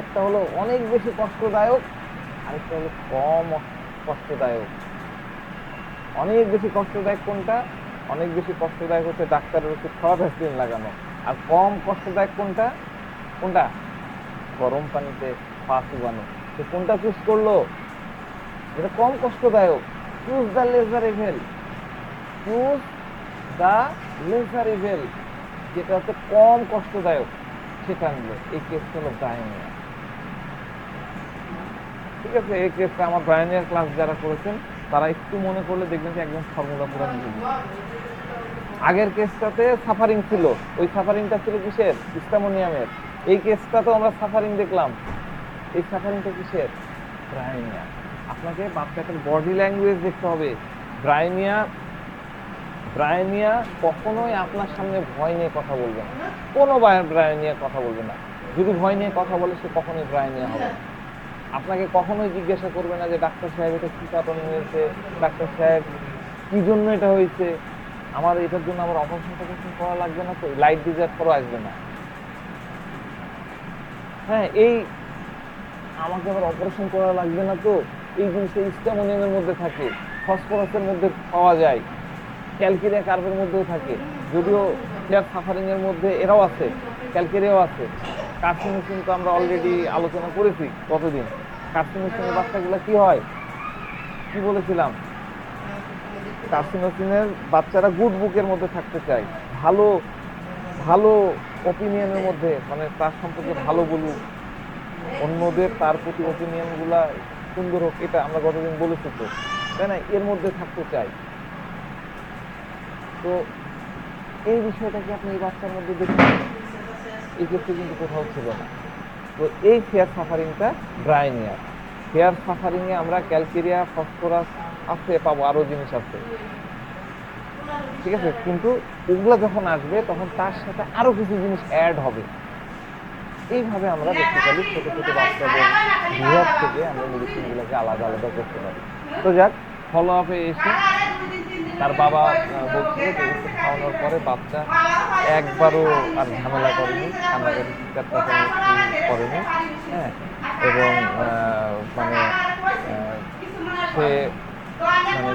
একটা হলো অনেক বেশি কষ্টদায়ক, আরেকটা হলো কম কষ্টদায়ক। অনেক বেশি কষ্টদায়ক কোনটা? অনেক বেশি কষ্টদায়ক হচ্ছে ডাক্তারের ওষুধ খাওয়া, ভ্যাসলিন লাগানো। আর কম কষ্টদায়ক কোনটা? কোনটা? গরম পানিতে পা চুবানো। সে কোনটা চুজ করলো? যেটা কম কষ্টদায়ক। Choose the lesser evil, choose the lesser evil, যেটা হচ্ছে কম কষ্টদায়ক, সেটা নিল। এই কেসটা হলো ব্রায়ানিয়া। ঠিক আছে, এই কেসটা আমার ব্রায়ানিয়ার ক্লাস যারা করেছেন তারা একটু মনে করলে দেখবেন যে একদম ফর্মুলা পুরো মিলে গেছে। আগের কেসটাতে সাফারিং ছিল, ওই সাফারিংটা ছিল কিসের? ইস্টামোনিয়ামের। এই কেসটা তো আমরা সাফারিং দেখলাম, এই সাফারিংটা কিসের? ব্রায়ানিয়া। আপনাকে বাচ্চাটার বডি ল্যাঙ্গুয়েজ দেখতে হবে। ব্রায়ানিয়া, ব্রায়ানিয়া কখনোই আপনার সামনে ভয় নিয়ে কথা বলবে না, কোনো ব্রায়ানিয়া কথা বলবে না। যদি ভয় নিয়ে কথা বলে সে কখনোই ব্রায়ানিয়া হবে না। আপনাকে কখনোই জিজ্ঞাসা করবে না যে ডাক্তার সাহেব এটা কি কারণে হয়েছে, ডাক্তার সাহেব কি জন্য এটা হয়েছে, আমার এটার জন্য আমার অপারেশন করা লাগবে না তো, লাইট ডিজার্ভ করা আসবে না। হ্যাঁ, এই আমাকে আবার অপারেশন করা লাগবে না তো, এই জিনিসটা স্ট্যামোনিয়ামের মধ্যে থাকে, ফসফরাসের মধ্যে পাওয়া যায়, ক্যালকেরিয়া কার্বের মধ্যেও থাকে। যদিও ফেয়ার সাফারিং এর মধ্যে এরাও আছে, ক্যালকেরিয়াও আছে। কার্সিনোসিন তো আমরা অলরেডি আলোচনা করেছি কতদিন। কার্সিনোসিনের বাচ্চাগুলো কি হয়, কি বলেছিলাম? কার্সিনোসিনের বাচ্চারা গুড বুকের মধ্যে থাকতে চায়, ভালো ভালো ওপিনিয়নের মধ্যে, মানে তার সম্পর্কে ভালো বলুক, অন্যদের তার প্রতি ওপিনিয়ন গুলা সুন্দর হোক, এটা আমরা গতদিন বলেছি তো, তাই না? এর মধ্যে থাকতে চাই। তো এই বিষয়টাকে আপনি এই বাচ্চার মধ্যে দেখুন, এই ক্ষেত্রে কিন্তু কোথাও ছিল না। তো এই ফেয়ার সাফারিংটা ব্রায়ানিয়া। ফেয়ার সাফারিং এ আমরা ক্যালকেরিয়া, ফসফরাস আছে, পাবো, আরো জিনিস আছে, ঠিক আছে, কিন্তু ওগুলা যখন আসবে তখন তার সাথে আরো কিছু জিনিস অ্যাড হবে। এইভাবে আমরা বেসিক্যালি ছোট ছোট বাচ্চাদের বিভাগ থেকে আমরা মেডিসিন গুলোকে আলাদা আলাদা করতে পারি। তো যাক, ফলো আপে এসে তার বাবা বলছিল যে ওষুধ খাওয়ানোর পরে বাচ্চা একবারও আর ঝামেলা করেনি, কান্নাকাটি চিৎকার চেঁচামেচি করেনি। হ্যাঁ, এবং মানে সে মানে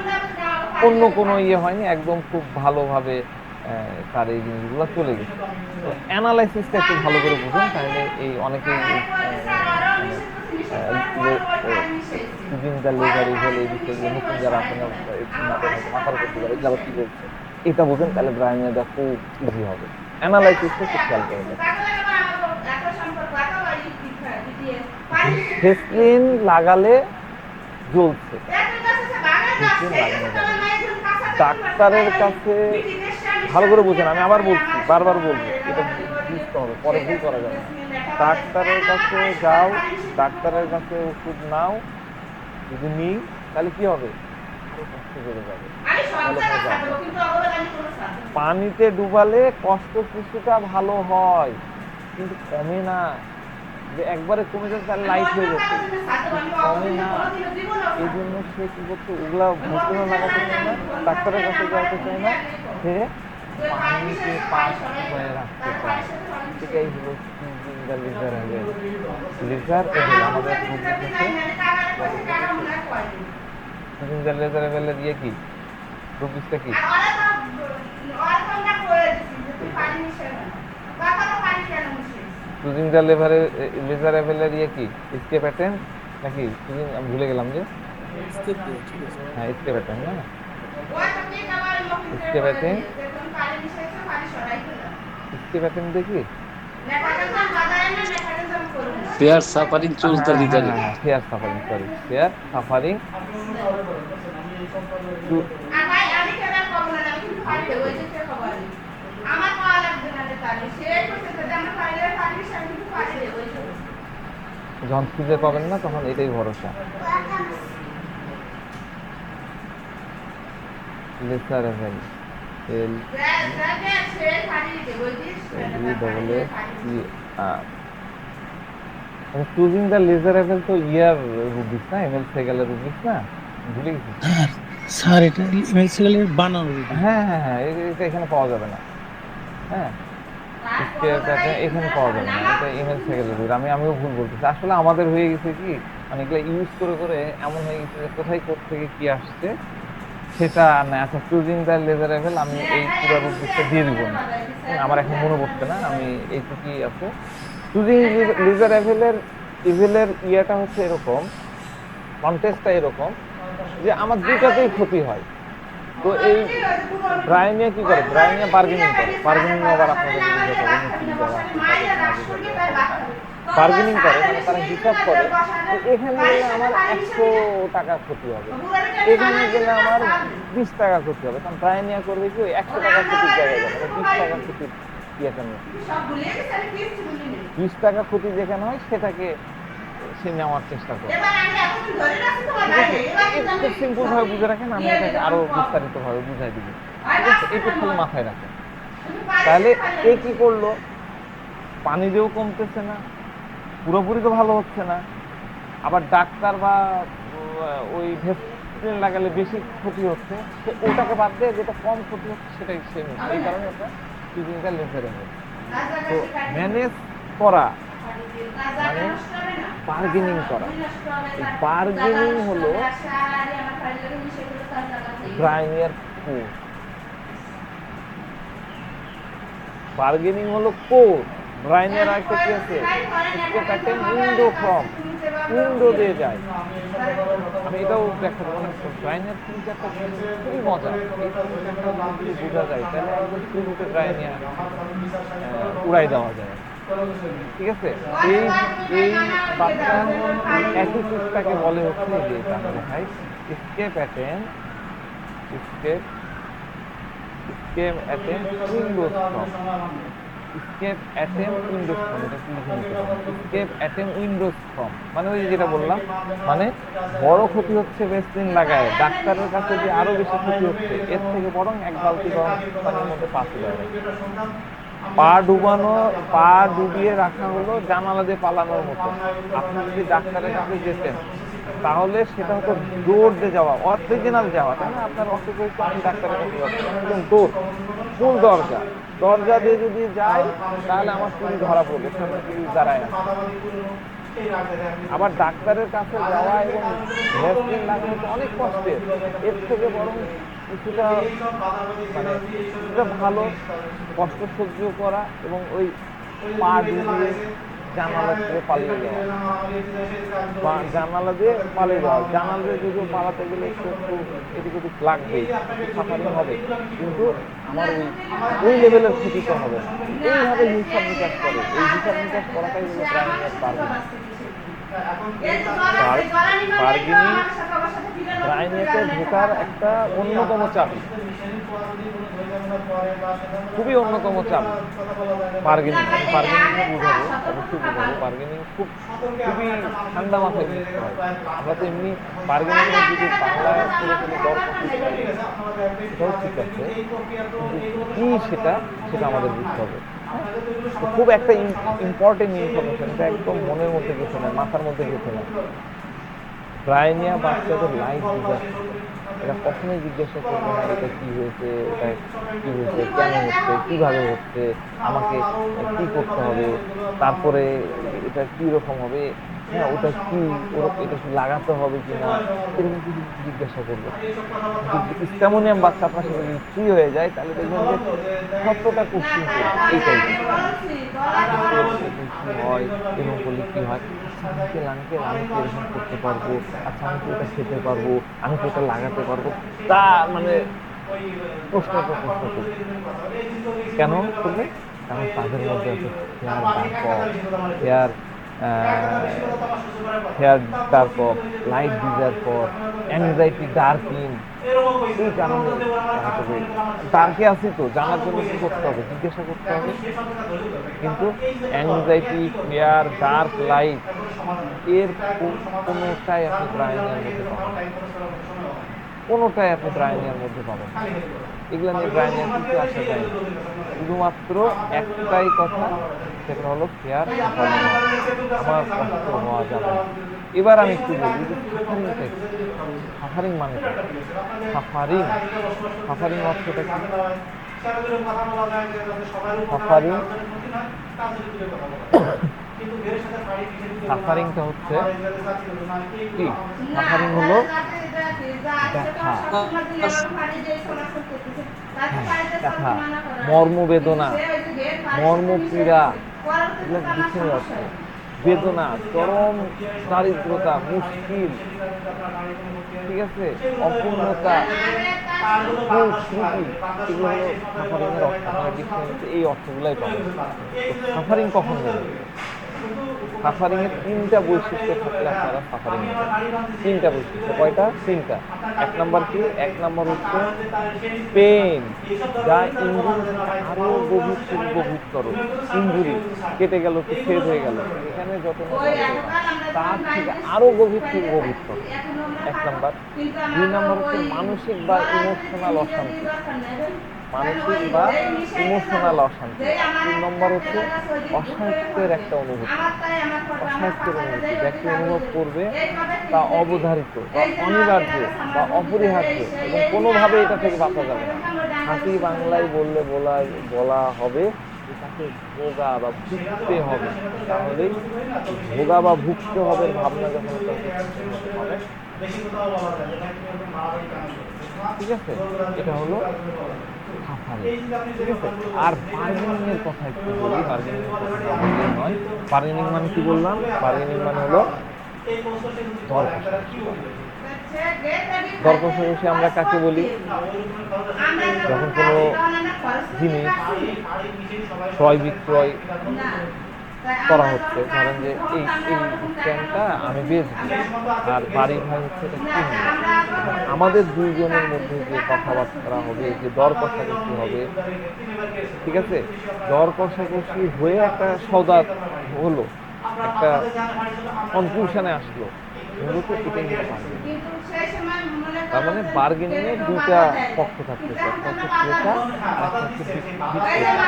অন্য কোনো ইয়ে হয়নি, একদম খুব ভালোভাবে তার এই জিনিসগুলো চলে গেছে। তো অ্যানালাইসিসটা একটু ভালো করে বুঝুন, তাহলে এই অনেকেই সুজিং দ্য লেজার ইভেল এই বিষয়গুলো নতুন যারা আপনার মাথার উপর দিবার, এগুলো আবার কি বলছে এটা বোঝেন, তাহলে ব্রাইনিয়াটা খুব ইজি হবে। অ্যানালাইসিসটা খুব খেয়াল করে দেন। ভেসলিন লাগালে জ্বলছে, ভেসলিন লাগানো যাবে না। ডাক্তারের কাছে ভালো করে বুঝেন, আমি আবার বলছি, বারবার বলবো, এটা বুঝতে হবে, পরে ভুল করা যাবে না। ডাক্তারের কাছে যাও, ডাক্তারের কাছে ওষুধ নাও, যদি নিই তাহলে কি হবে, আরো কষ্ট বেড়ে যাবে, ভালো হয়ে যাবে। পানিতে ডুবালে কষ্ট কিছুটা ভালো হয়, কিন্তু কমে না। যে একবারে কমে যাচ্ছে তাহলে লাইট হয়ে যাচ্ছে, কমে না। এই জন্য সে কি করছে, ওগুলা ভর্তি লাগাতে চায় না, ডাক্তারের কাছে যাইতে চায় না, সে পানিতে পা ডুবায় রাখতে চায়। এটাই হলো লেজার এভেল। লেজার এভেল আমাদের লেজার এভেলের ইয়ে কি, রূপটা কি? সুজিংটা লেজার এভেলের ইয়ে কি, স্কেপ প্যাটার্ন নাকি সুজিং, আমি ভুলে গেলাম যে, হ্যাঁ স্কেপ প্যাটার্ন না, স্কেপ প্যাটার্ন, স্কেপ প্যাটার্ন দেখি, ফেয়ার সাফারিং চলতে লিটারে fair suffering, sorry fair suffering. যখন খুঁজে পাবেন না তখন এটাই ভরসা। Lesser evil, L double S E R. Choosing the lesser evil তো ইয়ার রুবিক্স না, এমএল সেগালের রুবিক্স না, ভুলে গেছি স্যার। এটা এমএল সেগালের বানানো রুবিক্স। হ্যাঁ হ্যাঁ হ্যাঁ, এটা এখানে পাওয়া যাবে না। হ্যাঁ, এখানে পাওয়া যাবে না, এটা এমএল সেগালের রুবিক্স। আমিও ভুল বলতেছি, আসলে আমাদের হয়ে গেছে কি, মানে এগুলো ইউজ করে করে এমন হয়ে গেছে যে কোথায় থেকে কি আসছে সেটা না। আচ্ছা, চুজিং দ্য লেজার এভেল আমি এই পুরো রুবিক্সটা দিয়ে দিব না, আমার এখন মনে পড়ছে না, আমি এইটুকুই আছে। চুজিং লেজার এভেলের ইয়েটা হচ্ছে এরকম, কন্টেস্টটা এরকম যে আমার দুইটাতেই ক্ষতি হয়। তো এই ব্রাইনিয়া কি করে, ব্রাইনিয়া বার্গেনিং করে, বার্গেনিং আবার আপনাদের বার্গেনিং করে, মানে তারা হিসাব করে এখানে গেলে আমার 100 টাকা ক্ষতি হবে, এখানে গেলে আমার 20 টাকা ক্ষতি হবে। কারণ ব্রাইনিয়া করবে কি, 100 টাকা ক্ষতির জায়গায় যাবে, 20 টাকা ক্ষতির ইয়েটা নেই, 20 টাকা ক্ষতি যেখানে হয় সেটাকে সে নেওয়ার চেষ্টা করে। খুব সিম্পল ভাবে বুঝে রাখেন, আমি এটাকে আরো বিস্তারিত ভাবে বুঝাই দিব, ঠিক আছে? এইটুকু খালি মাথায় রাখেন। তাহলে এ কি করলো, পানি দিয়েও কমতেছে না, পুরোপুরি তো ভালো হচ্ছে না, আবার ডাক্তার বা ওই ভেসলিন লাগালে বেশি ক্ষতি হচ্ছে, সে ওটাকে বাদ দিয়ে যেটা কম ক্ষতি হচ্ছে সেটাই সে নিচ্ছে। এই কারণে ওটা চুজিংটা লেজার এভেল। তো ম্যানেজ করা মানে বার্গেনিং করা, বার্গেনিং হলো ব্রাইনিয়ার কোর, বার্গেনিং হলো কোর। ব্রাইনিয়ার আরেকটা কি আছে, উইন্ডো দিয়ে যায়। আমি এটাও ব্যাখ্যা করবো, মানে ব্রাইনিয়ার 3-4টা খুবই মজা, এই বোঝা যায় তাহলে একদম শুরুতে ব্রাইনিয়ার উড়াই দেওয়া যায়, ঠিক আছে? এই বাচ্চা একই চেষ্টাকে বলে হচ্ছে যে তাকে দেখাই escape attempt, escape attempt windows from, escape attempt windows from, এটা কি লিখে নিতে পারেন, স্কেপ অ্যাটেম্প উইন্ডোজ ফ্রম, মানে ওই যেটা বললাম, মানে বড় ক্ষতি হচ্ছে ভেসলিন লাগায়, ডাক্তারের কাছে যে আরো বেশি ক্ষতি হচ্ছে, এর থেকে বরং এক বালতি গরম পানির মধ্যে পা তুলে পা ডুবিয়ে রাখা হলো জানালা দিয়ে পালানোর মতো। আপনি যদি ডাক্তারের কাছে যেতেন তাহলে সেটা হতো ডোর দিয়ে যাওয়া, অরিজিনাল যাওয়া, তাই না? আপনার অসুখ হয়েছে, আমি ডাক্তারের কাছে যাচ্ছি, একদম ডোর, ফুল দরজা দিয়ে যদি যাই তাহলে আমার চুরি ধরা পড়বে, সামনে পুলিশ দাঁড়ায় আছে। আবার ডাক্তারের কাছে যাওয়া এবং ভ্যাসলিন লাগানো অনেক কষ্টের, এর থেকে বরং কিছুটা মানে কিছুটা ভালো কষ্ট সহ্য করা এবং ওই পা ডুবিয়ে জানালা থেকে পালিয়ে যাওয়া, বা জানালা দিয়ে পালিয়ে যাওয়া। জানালা দিয়ে যদিও পালাতে গেলে একটু একটু এদিক ওদিক লাগবেই, সাফারিং হবে, কিন্তু আমার ওই লেভেলের ক্ষতি তো হবে না। এইভাবে হিসাব নিকাশ করে, এই হিসাব নিকাশ করাটাই হলো প্রাইমের বার্গেনিং। প্রাইমেতে ঢোকার একটা অন্যতম চাবি, খুবই অন্যতম চাবি বার্গেনিং। বার্গেনিং বুঝাবো, অবশ্যই বুঝাবো। বার্গেনিং খুবই ঠান্ডা মাথায় বুঝতে হয়। আমরা তো এমনি বার্গেনিং যদি বাংলায় পুরোপুরি দর সেটাও ঠিক আছে, কিন্তু কি সেটা আমাদের বুঝতে হবে। তো খুব একটা ইম্পর্টেন্ট ইনফরমেশন, এটা একদম মনের মধ্যে গেছে না, মাথার মধ্যে গেছে না। ব্রাইনিয়া বাচ্চাদের লাইফ ডিজাস্টার, এটা কখনোই জিজ্ঞাসা করবে না এটা কি হয়েছে, এটা কি হয়েছে, কেন হচ্ছে, কিভাবে হচ্ছে, আমাকে কি করতে হবে, তারপরে এটা কি রকম হবে, হ্যাঁ ওটা কি, এটা কি লাগাতে হবে কিনা, এরকম কিছু জিজ্ঞাসা করবে। স্ট্যামোনিয়াম বাচ্চা আপনার সাথে যদি ফ্রি হয়ে যায়, তাহলে দেখবেন যে সত্যটা কোশ্চিন করবে এই টাইপের কি হয়, এরকম করলে কি হয়, আঙ্কেল আঙ্কেল আমি কি এরকম করতে পারবো, আচ্ছা আমি কি এটা খেতে পারবো, আমি কি এটা লাগাতে পারবো, তা মানে প্রশ্ন করবে। কেন করবে? কারণ তাদের মধ্যে আছে here dark of, light desire for, anxiety darking. এই কারণে ডার্কে আছি তো, জানার জন্য কি করতে হবে, জিজ্ঞাসা করতে হবে। কিন্তু অ্যাংজাইটি, ফিয়ার, ডার্ক লাইট, এর কোনোটাই আপনি ব্রায়ানের মধ্যে পাবেন, কোনোটাই আপনি ব্রায়ানের মধ্যে পাবেন। এগুলো নিয়ে ব্রায়ানের কিছু আসা যায় না, শুধুমাত্র একটাই কথা, সেটা হলো ফেয়ার আমার কষ্ট হওয়া যাবে। এবার আমি একটু বলি যে সাফারিং মানে সাফারিং, সাফারিং অর্থটা কি? সাফারিং, সাফারিংটা হচ্ছে কি? সাফারিং হলো ব্যথা, ব্যথা, মর্মবেদনা, মর্মপীড়া, এগুলো ডিকশনারি অর্থ। বেদনা, চরম দারিদ্রতা, মুশকিল, ঠিক আছে, অপূর্ণতা, দুঃখ, ত্রুটি, এগুলো হলো সাফারিং এর অর্থ। আপনারা ডিকশনারিতে এই অর্থগুলাই পাবেন। সাফারিং কখন নেবেন? সাফারিং এর তিনটা বৈশিষ্ট্য থাকলে আপনারা সাফারিং নেবেন। তিনটা বৈশিষ্ট্য, কয়টা? তিনটা। এক নাম্বার কি? এক নাম্বার হচ্ছে পেন, যা ইঞ্জুরি আরো গভীরতর। ইঞ্জুরি কেটে গেল, ছেদ হয়ে গেল, এখানে যত তার থেকে আরো গভীরতর। এক নাম্বার। দুই নাম্বার হচ্ছে মানসিক বা ইমোশনাল অশান্তি, মানসিক বা ইমোশনাল অশান্তি। তিন নম্বর হচ্ছে অসাহিত্যের একটা অনুভূতি, অসাহিত্যের অনুভূতি ব্যক্তি অনুভব করবে তা অবধারিত বা অনিবার্য বা অপরিহার্য, এবং কোনোভাবে এটা থেকে বাঁচা যাবে না। হাসি বাংলায় বলা হবে তাকে ভোগা বা ভুগতে হবে। তাহলে ভোগা বা ভুগতে হবে ভাবনা যখন হবে, ঠিক আছে, এটা হলো সাফারিং, ঠিক আছে। আর বার্গেনিং এর কথা একটু বলি। বার্গেনিং এর কথা নয়, বার্গেনিং মানে কি বললাম? বার্গেনিং মানে হলো দর কষাকষি। আমরা কাকে বলি? যখন কোনো জিনিস ক্রয় বিক্রয় করা হচ্ছে, ধরেন যে এই স্ট্যান্ডটা আমি বেচবো আর বাড়ি ভাই হচ্ছে এটা কিনবে, আমাদের দুইজনের মধ্যে যে কথাবার্তা হবে, যে দর কষাকষি হবে, ঠিক আছে, দর কষাকষি হয়ে একটা সওদা হলো, একটা কনক্লুশনে আসলো, মূলত এটাই হলো বার্গেনিং। তার মানে বার্গেনিং এর দুইটা পক্ষ থাকতেছে, একটা হচ্ছে ক্রেতা আর একটা হচ্ছে বিক্রেতা,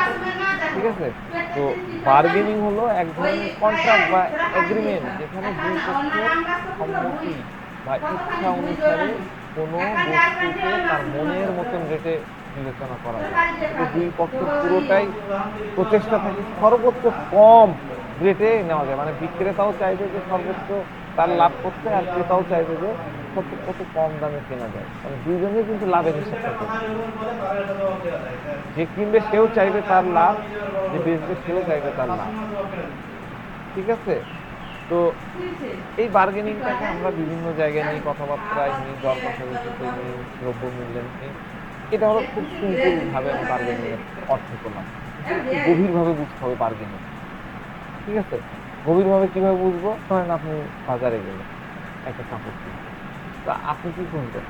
ঠিক আছে। তো বার্গেনিং হলো এক ধরনের কন্ট্রাক্ট বা এগ্রিমেন্ট, যেখানে দুই পক্ষের সম্মতি বা ইচ্ছা অনুসারে কোনো বস্তুকে তার মনের মতন রেটে বিবেচনা করা যায়। কিন্তু দুই পক্ষের পুরোটাই প্রচেষ্টা থাকে সর্বোচ্চ কম রেটে নেওয়া যায়। মানে বিক্রেতাও চাইবে যে সর্বোচ্চ তার লাভ করতে, আর ক্রেতাও চাইবে যে কত কম দামে কেনা যায়। মানে দুইজনেই কিন্তু লাভের হিসাবটা করবে। যে কিনবে সেও চাইবে তার লাভ, যে বেচবে সেও চাইবে তার লাভ। ঠিক আছে? তো এই বার্গেনিংটাকে আমরা বিভিন্ন জায়গায় নিই, কথাবার্তায় নিই, দর কষাকষিতে নিই, দ্রব্য মূল্যে নিই। এটা হলো খুব সিম্পল ভাবে আমি বার্গেনিং এর অর্থ করলাম। গভীর ভাবে বুঝতে হবে বার্গেনিং, ঠিক আছে? গভীর ভাবে কিভাবে বুঝবো? ধরেন আপনি বাজারে গেলেন একটা কাপড় কিনতে, তা আপনি কি করবেন?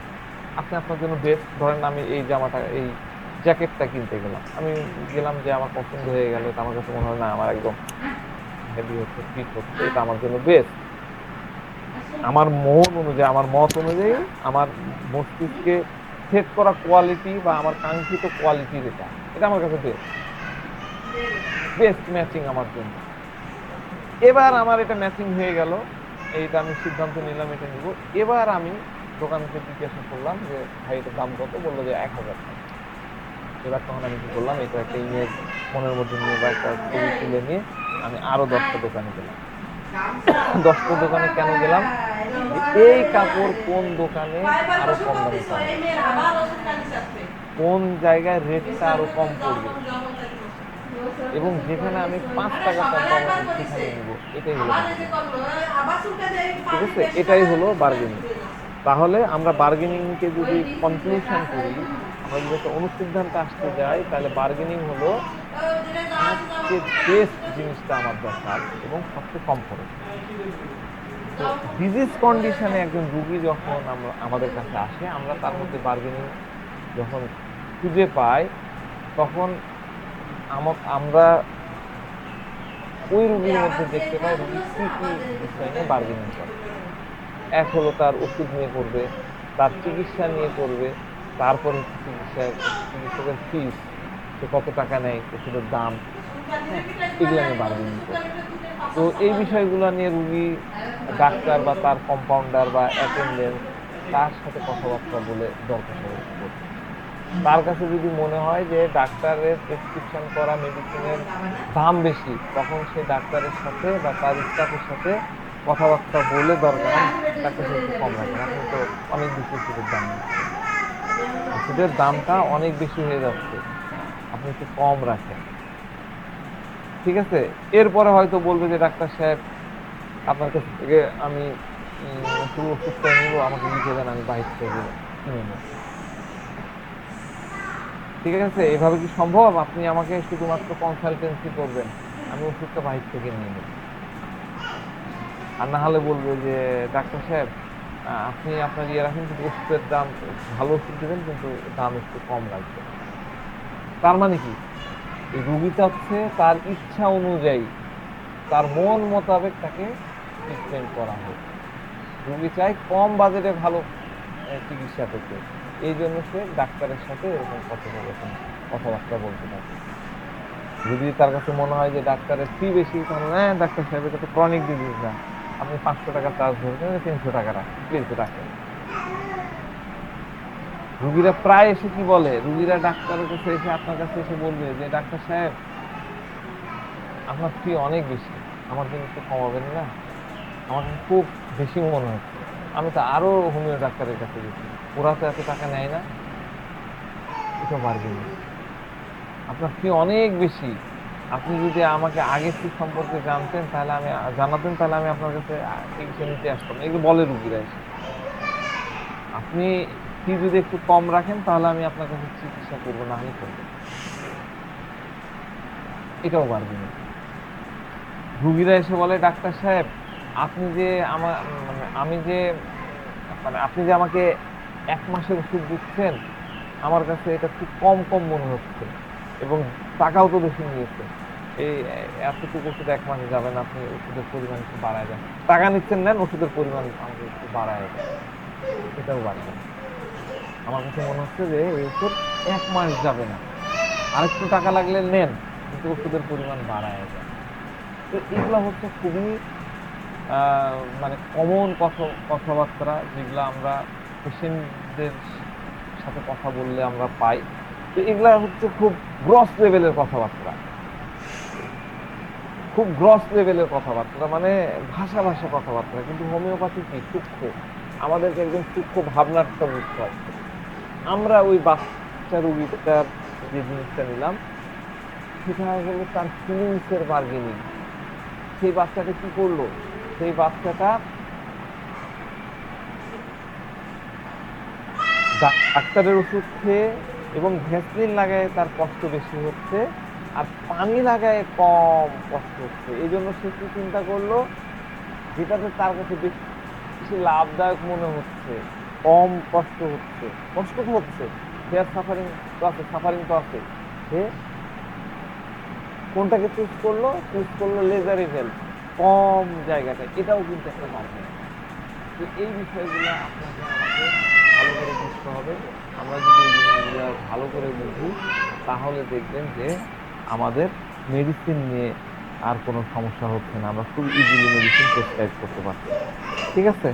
আপনি আপনার জন্য বেস্ট, ধরেন আমি এই জামাটা, এই জ্যাকেটটা কিনতে গেলাম, আমি গেলাম যে আমার পছন্দ হয়ে গেল, এটা আমার কাছে মনে হয় না আমার একদম হেভি হচ্ছে, ফিট হচ্ছে, এটা আমার জন্য বেস্ট। আমার মন অনুযায়ী, আমার মত অনুযায়ী, আমার মস্তিষ্কে সেট করা কোয়ালিটি বা আমার কাঙ্ক্ষিত কোয়ালিটির এটা এটা আমার কাছে বেস্ট, বেস্ট ম্যাচিং আমার জন্য। এবার আমার এটা ম্যাচিং হয়ে গেল, এইটা আমি সিদ্ধান্ত নিলাম এটা নিব। এবার আমি দোকানকে জিজ্ঞাসা করলাম যে ভাই এটার দাম কত? বললো যে 1000 টাকা। এবার তখন আমি কি করলাম, এটা একটা ইমেজ মনের মধ্যে নিয়ে বা একটা ছবি তুলে নিয়ে আমি আরো 10টা দোকানে গেলাম। 10টা দোকানে কেন গেলাম? যে এই কাপড় কোন দোকানে আরো কম দামে পাওয়া যাবে, কোন জায়গায় রেটটা আরো কম পড়বে, এবং যেখানে আমি 5 টাকা কম পাবো আমি সেখানে নিব। এটাই হলো bargaining। ঠিক আছে, এটাই হলো বার্গেনিং। তাহলে আমরা বার্গেনিং কে যদি কনক্লুশন করি, আমরা যদি একটা অনুসিদ্ধান্তে আসতে যাই, তাহলে বার্গেনিং হলো সবচেয়ে বেস্ট জিনিসটা আমার দরকার এবং সবচেয়ে কম খরচ। তো ডিজিজ কন্ডিশনে একজন রুগী যখন আমাদের কাছে আসে, আমরা তার মধ্যে বার্গেনিং যখন খুঁজে পাই, তখন আমরা ওই রুগীর মধ্যে দেখতে পাই রুগী কি কি বিষয় নিয়ে বার্গেনিং করে। এক হলো তার ওষুধ নিয়ে করবে, তার চিকিৎসা নিয়ে করবে, তারপর হচ্ছে চিকিৎসকের ফিস, সে কত টাকা নেয়, ওষুধের দাম, এগুলো নিয়ে বার্গেনিং করে। তো এই বিষয়গুলো নিয়ে রুগী ডাক্তার বা তার কম্পাউন্ডার বা অ্যাটেন্ডেন্ট তার সাথে কথাবার্তা বলে দরকার করবে। তার কাছে যদি মনে হয় যে ডাক্তারের প্রেসক্রিপশন করা মেডিসিনের দাম বেশি, তখন সে ডাক্তারের সাথে বা তার স্টাফের সাথে কথাবার্তা বলে দরকার ডাক্তার একটু কম রাখেন, আপনি তো অনেক বেশি ওষুধের দাম নিচ্ছেন, ওষুধের দামটা অনেক বেশি হয়ে যাচ্ছে, আপনি একটু কম রাখেন। ঠিক আছে, এরপরে হয়তো বলবে যে ডাক্তার সাহেব আপনার কাছ থেকে আমি শুধু ওষুধটা নিবো, আমাকে লিখে দেন, আমি বাহির থেকে কিনে নেব। ঠিক আছে, এভাবে কি সম্ভব? আপনি আমাকে শুধুমাত্র কনসালটেন্সি করবেন, আমি ওষুধটা বাহির থেকে নিয়ে নেব। আর না হলে বলবে যে ডাক্তার সাহেব আপনি আপনার ইয়ে রাখেন, কিন্তু ওষুধের দাম, ভালো ওষুধ দেবেন কিন্তু দাম একটু কম রাখবেন। তার মানে কি, এই রুগী চাচ্ছে তার ইচ্ছা অনুযায়ী, তার মন মোতাবেক তাকে ট্রিটমেন্ট করা হোক। রুগী চাই কম বাজেটে ভালো চিকিৎসা পেতে, এই জন্য সে ডাক্তারের সাথে এরকম কথাবার্তা বলতে থাকে। যদি তার কাছে মনে হয় যে ডাক্তারের ফি বেশি, তাহলে হ্যাঁ ডাক্তার সাহেব এটা তো ক্রনিক ডিজিজ না, আপনি 500 টাকা চার্জ ধরবেন, 300 টাকা রাখেন, প্লিজ রাখেন। রুগীরা প্রায় এসে কি বলে, রুগীরা ডাক্তারের কাছে এসে আপনার কাছে এসে বলবে যে ডাক্তার সাহেব আপনার ফি অনেক বেশি, আমার জন্য একটু কমাবেন না, আমার খুব বেশি মনে হচ্ছে, আমি তো আরো হোমিও ডাক্তারের কাছে গেছি, ওরা তো এত টাকা নেয় না। এটা বার্গেনিং। আপনার ফি অনেক বেশি, আপনি যদি আমাকে আগে ফি সম্পর্কে জানতেন, তাহলে আমি জানাতেন, তাহলে আমি আপনার কাছে চিকিৎসা নিতে আসতাম। এগুলো বলে রুগীরা এসে, আপনি ফি যদি একটু কম রাখেন তাহলে আমি আপনার কাছে চিকিৎসা করবো, না হলে করবো। এটাও বার্গেনিং। রুগীরা এসে বলে ডাক্তার সাহেব আপনি যে আমার আপনি যে আমাকে 1 মাসের ওষুধ দিচ্ছেন, আমার কাছে এটা খুব কম কম মনে হচ্ছে, এবং টাকাও তো বেশি নিয়েছে, এই এতটুকু ওষুধ 1 মাসে যাবে না, আপনি ওষুধের পরিমাণ একটু বাড়ায় দেন। টাকা নিচ্ছেন, নেন, ওষুধের পরিমাণ আমাকে একটু বাড়ায় দেন। এটাও বাড়বে। আমার কাছে মনে হচ্ছে যে এই ওষুধ 1 মাস যাবে না, আরেকটু টাকা লাগলে নেন, কিন্তু ওষুধের পরিমাণ বাড়ায় দেন। তো এগুলো হচ্ছে খুবই মানে কমন কথাবার্তা, যেগুলো আমরা পেশেন্টদের সাথে কথা বললে আমরা পাই। তো এগুলা হচ্ছে খুব গ্রস লেভেলের কথাবার্তা, খুব গ্রস লেভেলের কথাবার্তা, মানে ভাষা ভাষা কথাবার্তা। কিন্তু হোমিওপ্যাথি কি সূক্ষ্ম, আমাদেরকে একদম সূক্ষ্ম ভাবনাটা বুঝতে হয়। আমরা ওই বাচ্চা রুগীটার যে জিনিসটা নিলাম, সেটা হলো তার ফিলিংসের বার্গেনিং। সেই বাচ্চাটা কি করলো, সেই বাচ্চাটা ডাক্তারের ওষুধ খেয়ে এবং ভ্যাসলিন লাগায় তার কষ্ট বেশি হচ্ছে, আর পানি লাগায় কম কষ্ট হচ্ছে। এই জন্য সে কি চিন্তা করলো, যেটাতে তার কাছে বেশি বেশি লাভদায়ক মনে হচ্ছে, কম কষ্ট হচ্ছে, কষ্ট তো হচ্ছে, হেয়ার সাফারিং তো আছে, সাফারিং তো আছে, সে কোনটাকে চুজ করলো লেজার ইভেল, কম জায়গাটা। এটাও কিন্তু একটা মাধ্যম। তো এই বিষয়গুলো আপনাকে আমাকে ভালো করে বুঝতে হবে। আমরা যদি এই জিনিসগুলো ভালো করে বুঝি, তাহলে দেখবেন যে আমাদের মেডিসিন নিয়ে আর কোনো সমস্যা হচ্ছে না, আমরা খুব ইজিলি মেডিসিন প্রেসক্রাইব করতে পারছি। ঠিক আছে।